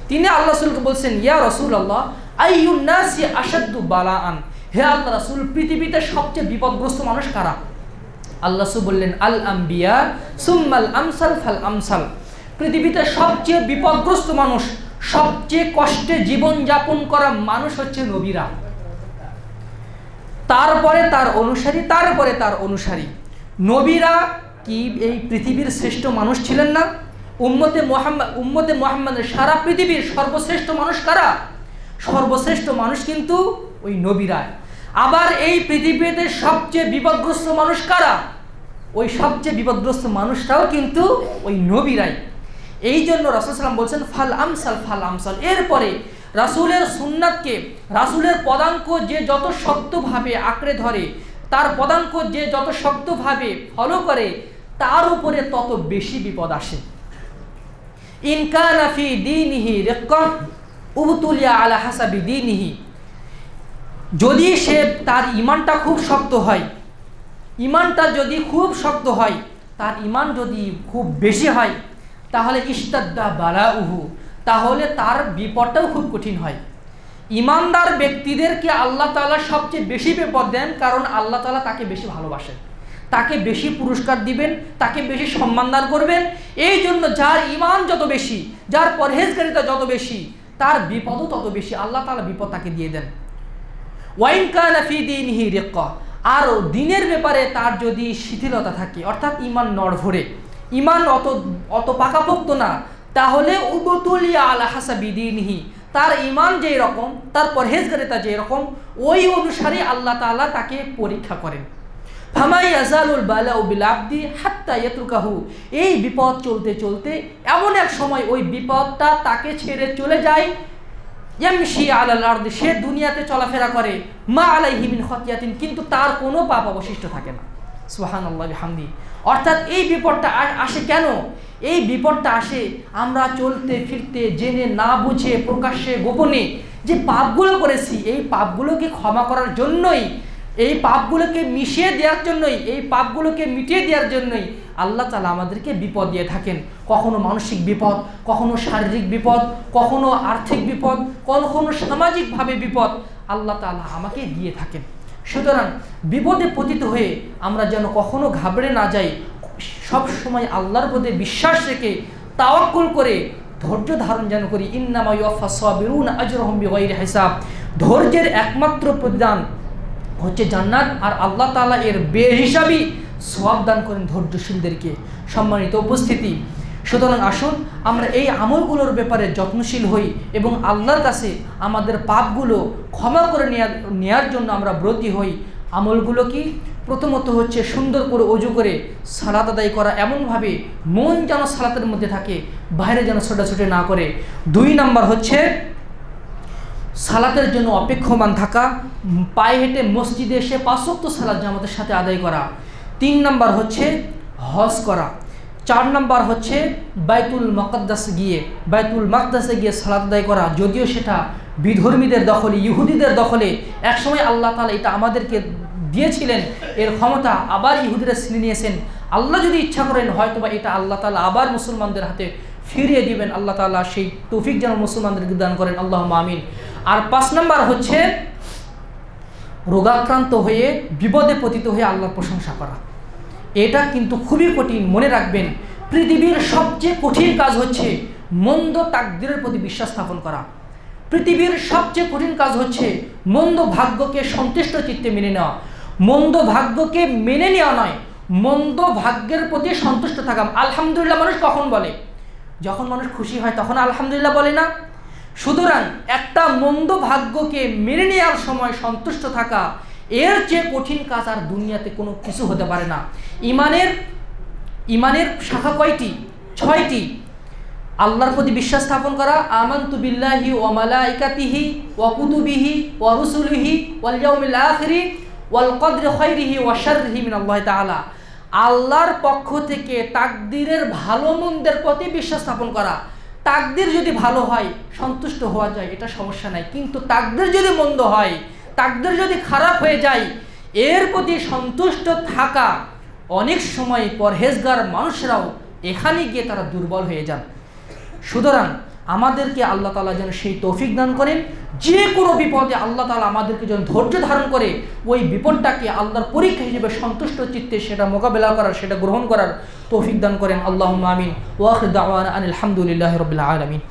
তিনি আল্লাহ রাসূলকে বলছেন, ইয়া রাসূলুল্লাহ, আইয়ুন নাসি আশাদ্দু বালাআন, হে আল্লাহ রাসূল, পৃথিবীতে সবচেয়ে বিপদগ্রস্ত মানুষ কারা? আল্লাহ রাসূল বললেন, আল আম্বিয়া সুম্মাল আমসাল ফাল আমসাল, পৃথিবীতে সবচেয়ে বিপদগ্রস্ত মানুষ, সবচেয়ে কষ্টে জীবন যাপন করা মানুষ হচ্ছে নবীরা, তারপরে তার অনুসারী, তারপরে তার অনুসারী। নবীরা কি এই পৃথিবীর শ্রেষ্ঠ মানুষ ছিলেন না? উম্মতে মুহাম্মাদের সারা পৃথিবীর সর্বশ্রেষ্ঠ মানুষ কারা? সর্বশ্রেষ্ঠ মানুষ কিন্তু ওই নবীরা। আবার এই পৃথিবীতে সবচেয়ে বিপদগ্রস্ত মানুষ কারা? ওই সবচেয়ে বিপদগ্রস্ত মানুষটাও কিন্তু ওই নবীরাই। এই জন্য রাসূল সাল্লাল্লাহু আলাইহি ওয়াসাল্লাম বলছেন ফাল আমসাল ফাল আমসাল। এরপরে রাসূলের সুন্নাতকে, রাসূলের পদাঙ্ক যে যত শক্তভাবে আঁকড়ে ধরে, তার পদাঙ্ক যে যত শক্তভাবে ফলো করে, তার উপরে তত বেশি বিপদ আসে। ইন কানা ফি দীনিহি রিক্কা উবতুলিয়া আলা হাসাবি দীনিহি। যদি সে তার ঈমানটা খুব শক্ত হয়, ঈমানটা যদি খুব শক্ত হয়, তার ঈমান যদি খুব বেশি হয়, তাহলে ইশতাদ্দা বালাউহু, তাহলে তার বিপদটাও খুব কঠিন হয়। ঈমানদার ব্যক্তিদেরকে আল্লাহ তাআলা সবচেয়ে বেশি বিপদ দেন, কারণ আল্লাহ তাআলা তাকে বেশি ভালোবাসেন, তাকে বেশি পুরস্কার দিবেন, তাকে বেশি সম্মানদান করবেন। এই জন্য যার ঈমান যত বেশি, যার পরহেজগারিতা যত বেশি, তার বিপদও তত বেশি, আল্লাহ তাআলা বিপদ তাকে দিয়ে দেন। ওয়াইন কানা ফি দীনিহি রিক্কা, আর দিনের ব্যাপারে তার যদি শিথিলতা থাকে, অর্থাৎ ঈমান নড়ভরে, ঈমান অত পাকাপোক্ত না, তাহলে উবতুলিয়া আলা হাসাবি দীনিহি, তার ঈমান যেই রকম, তার পরহেজগারিতা যেই রকম, ওই অনুসারে আল্লাহ তাআলা তাকে পরীক্ষা করেন। ফামা ইয়াজালুল বালাউ বিল আবদি হাত্তা ইয়াতরুকাহু। এই বিপদ চলতে চলতে এমন এক সময় ওই বিপদটা তাকে ছেড়ে চলে যায়। ইয়ামশি আলাল আরদি, সে দুনিয়াতে চলাফেরা করে, মা আলাইহি মিন খাতিয়াতিন, কিন্তু তার কোনো পাপ অবশিষ্ট থাকে না। সুবহানাল্লাহ বিহামদি। অর্থাৎ এই বিপদটা আসে কেন? এই বিপদটা আসে আমরা চলতে ফিরতে জেনে না বুঝে প্রকাশ্যে গোপনে যে পাপগুলো করেছি, এই পাপগুলোকে ক্ষমা করার জন্যই, এই পাপগুলোকে মিশিয়ে দেওয়ার জন্যই, এই পাপগুলোকে মিটিয়ে দেওয়ার জন্যই আল্লাহ তাআলা আমাদেরকে বিপদ দিয়ে থাকেন। কখনো মানসিক বিপদ, কখনো শারীরিক বিপদ, কখনো আর্থিক বিপদ, কখনো সামাজিকভাবে বিপদ আল্লাহ তাআলা আমাকে দিয়ে থাকেন। সুতরাং বিপদে পতিত হয়ে আমরা যেন কখনো ঘাবড়ে না যাই, সব সময় আল্লাহর প্রতি বিশ্বাস রেখে তাওয়াক্কুল করে ধৈর্য ধারণ যেন করি। ইন্নামা ইউওয়াফাস সাবিরুনা আজরাহুম বিগাইরি হিসাব। ধৈর্যের একমাত্র প্রতিদান হচ্ছে জান্নাত, আর আল্লাহ তাআলা এর বেহিসাবি সওয়াব দান করেন ধৈর্যশীলদেরকে। সম্মানিত উপস্থিতি, সুতরাং আসুন আমরা এই আমলগুলোর ব্যাপারে যত্নশীল হই এবং আল্লাহর কাছে আমাদের পাপগুলো ক্ষমা করে নেওয়ার জন্য আমরা ব্রতী হই। আমলগুলো কি? প্রথমত হচ্ছে সুন্দর করে ওযু করে সালাত আদায় করা, এমনভাবে মন যেন সালাতের মধ্যে থাকে, বাইরে যেন ছোটাছুটি না করে। 2 নাম্বার হচ্ছে সালাতের জন্য অপেক্ষমান থাকা, পায়ে হেঁটে মসজিদে এসে 5 ওয়াক্ত সালাত জামাতের সাথে আদায় করা। 3 নাম্বার হচ্ছে হজ করা। 4 নাম্বার হচ্ছে বাইতুল মাকদাসে গিয়ে সালাত আদায় করা, যদিও সেটা বিধর্মীদের দখলে, ইহুদিদের দখলে। একসময় আল্লাহ তাআলা এটা আমাদেরকে দিয়েছিলেন, এর ক্ষমতা আবার ইহুদিরা ছিনিয়ে নিয়েছেন। আল্লাহ যদি ইচ্ছা করেন হয়তোবা এটা আল্লাহ তাআলা আবার মুসলমানদের হাতে ফিরিয়ে দিবেন। আল্লাহ তাআলা সেই তৌফিক যেন মুসলমানদেরকে দান করেন, আল্লাহুম্মা আমিন। আর 5 নাম্বার হচ্ছে রোগাক্রান্ত হয়ে, বিপদে পতিত হয়ে আল্লাহর প্রশংসা করা। এটা কিন্তু খুবই কঠিন, মনে রাখবেন। পৃথিবীর সবচেয়ে কঠিন কাজ হচ্ছে মন্দ তাকদীরের প্রতি বিশ্বাস স্থাপন করা। পৃথিবীর সবচেয়ে কঠিন কাজ হচ্ছে মন্দ ভাগ্যকে সন্তুষ্ট চিত্তে মেনে নেওয়া। মন্দ ভাগ্যকে মেনে নেওয়া নয়, মন্দ ভাগ্যের প্রতি সন্তুষ্ট থাকা। আলহামদুলিল্লাহ মানুষ কখন বলে? যখন মানুষ খুশি হয় তখন আলহামদুলিল্লাহ বলে না? সুতরাং একটা মন্দ ভাগ্যকে মেনে নেওয়ার সময় সন্তুষ্ট থাকা, এর চেয়ে কঠিন কাজ আর দুনিয়াতে কোনো কিছু হতে পারে না। ইমানের শাখা কয়টি? 6টি। আল্লাহর প্রতি বিশ্বাস স্থাপন করা, আমানতু বিল্লাহি ওয়া মালাইকাতিহি ওয়া কুতুবিহি ওয়া রুসুলিহি ওয়াল ইয়াউমিল আখিরি ওয়াল কদরি খাইরিহি ওয়া শাররিহি মিনাল্লাহি তাআলা। আল্লাহর পক্ষ থেকে তাকদীরের ভালো মন্দের প্রতি বিশ্বাস স্থাপন করা। তাকদীর যদি ভালো হয় সন্তুষ্ট হওয়া যায়, এটা সমস্যা নাই, কিন্তু তাকদীর যদি মন্দ হয়, তাকদীর যদি খারাপ হয়ে যায়, এর প্রতি সন্তুষ্ট থাকা, অনেক সময় পরহেজগার মানুষরাও এখানে গিয়ে তারা দুর্বল হয়ে যান। সুতরাং আমাদেরকে আল্লাহ তাআলা যেন সেই তৌফিক দান করেন। যে কোনো বিপদে আল্লাহ তাআলা আমাদেরকে যেন ধৈর্য ধারণ করে ওই বিপদটাকে আল্লাহর পরীক্ষা হিসেবে সন্তুষ্ট চিত্তে সেটা মোকাবেলা করার, সেটা গ্রহণ করার তৌফিক দান করেন। আল্লাহুম্মা আমিন। ওয়া আখিরু দাওয়ানা আনিল হামদুলিল্লাহি রাব্বিল আলামিন।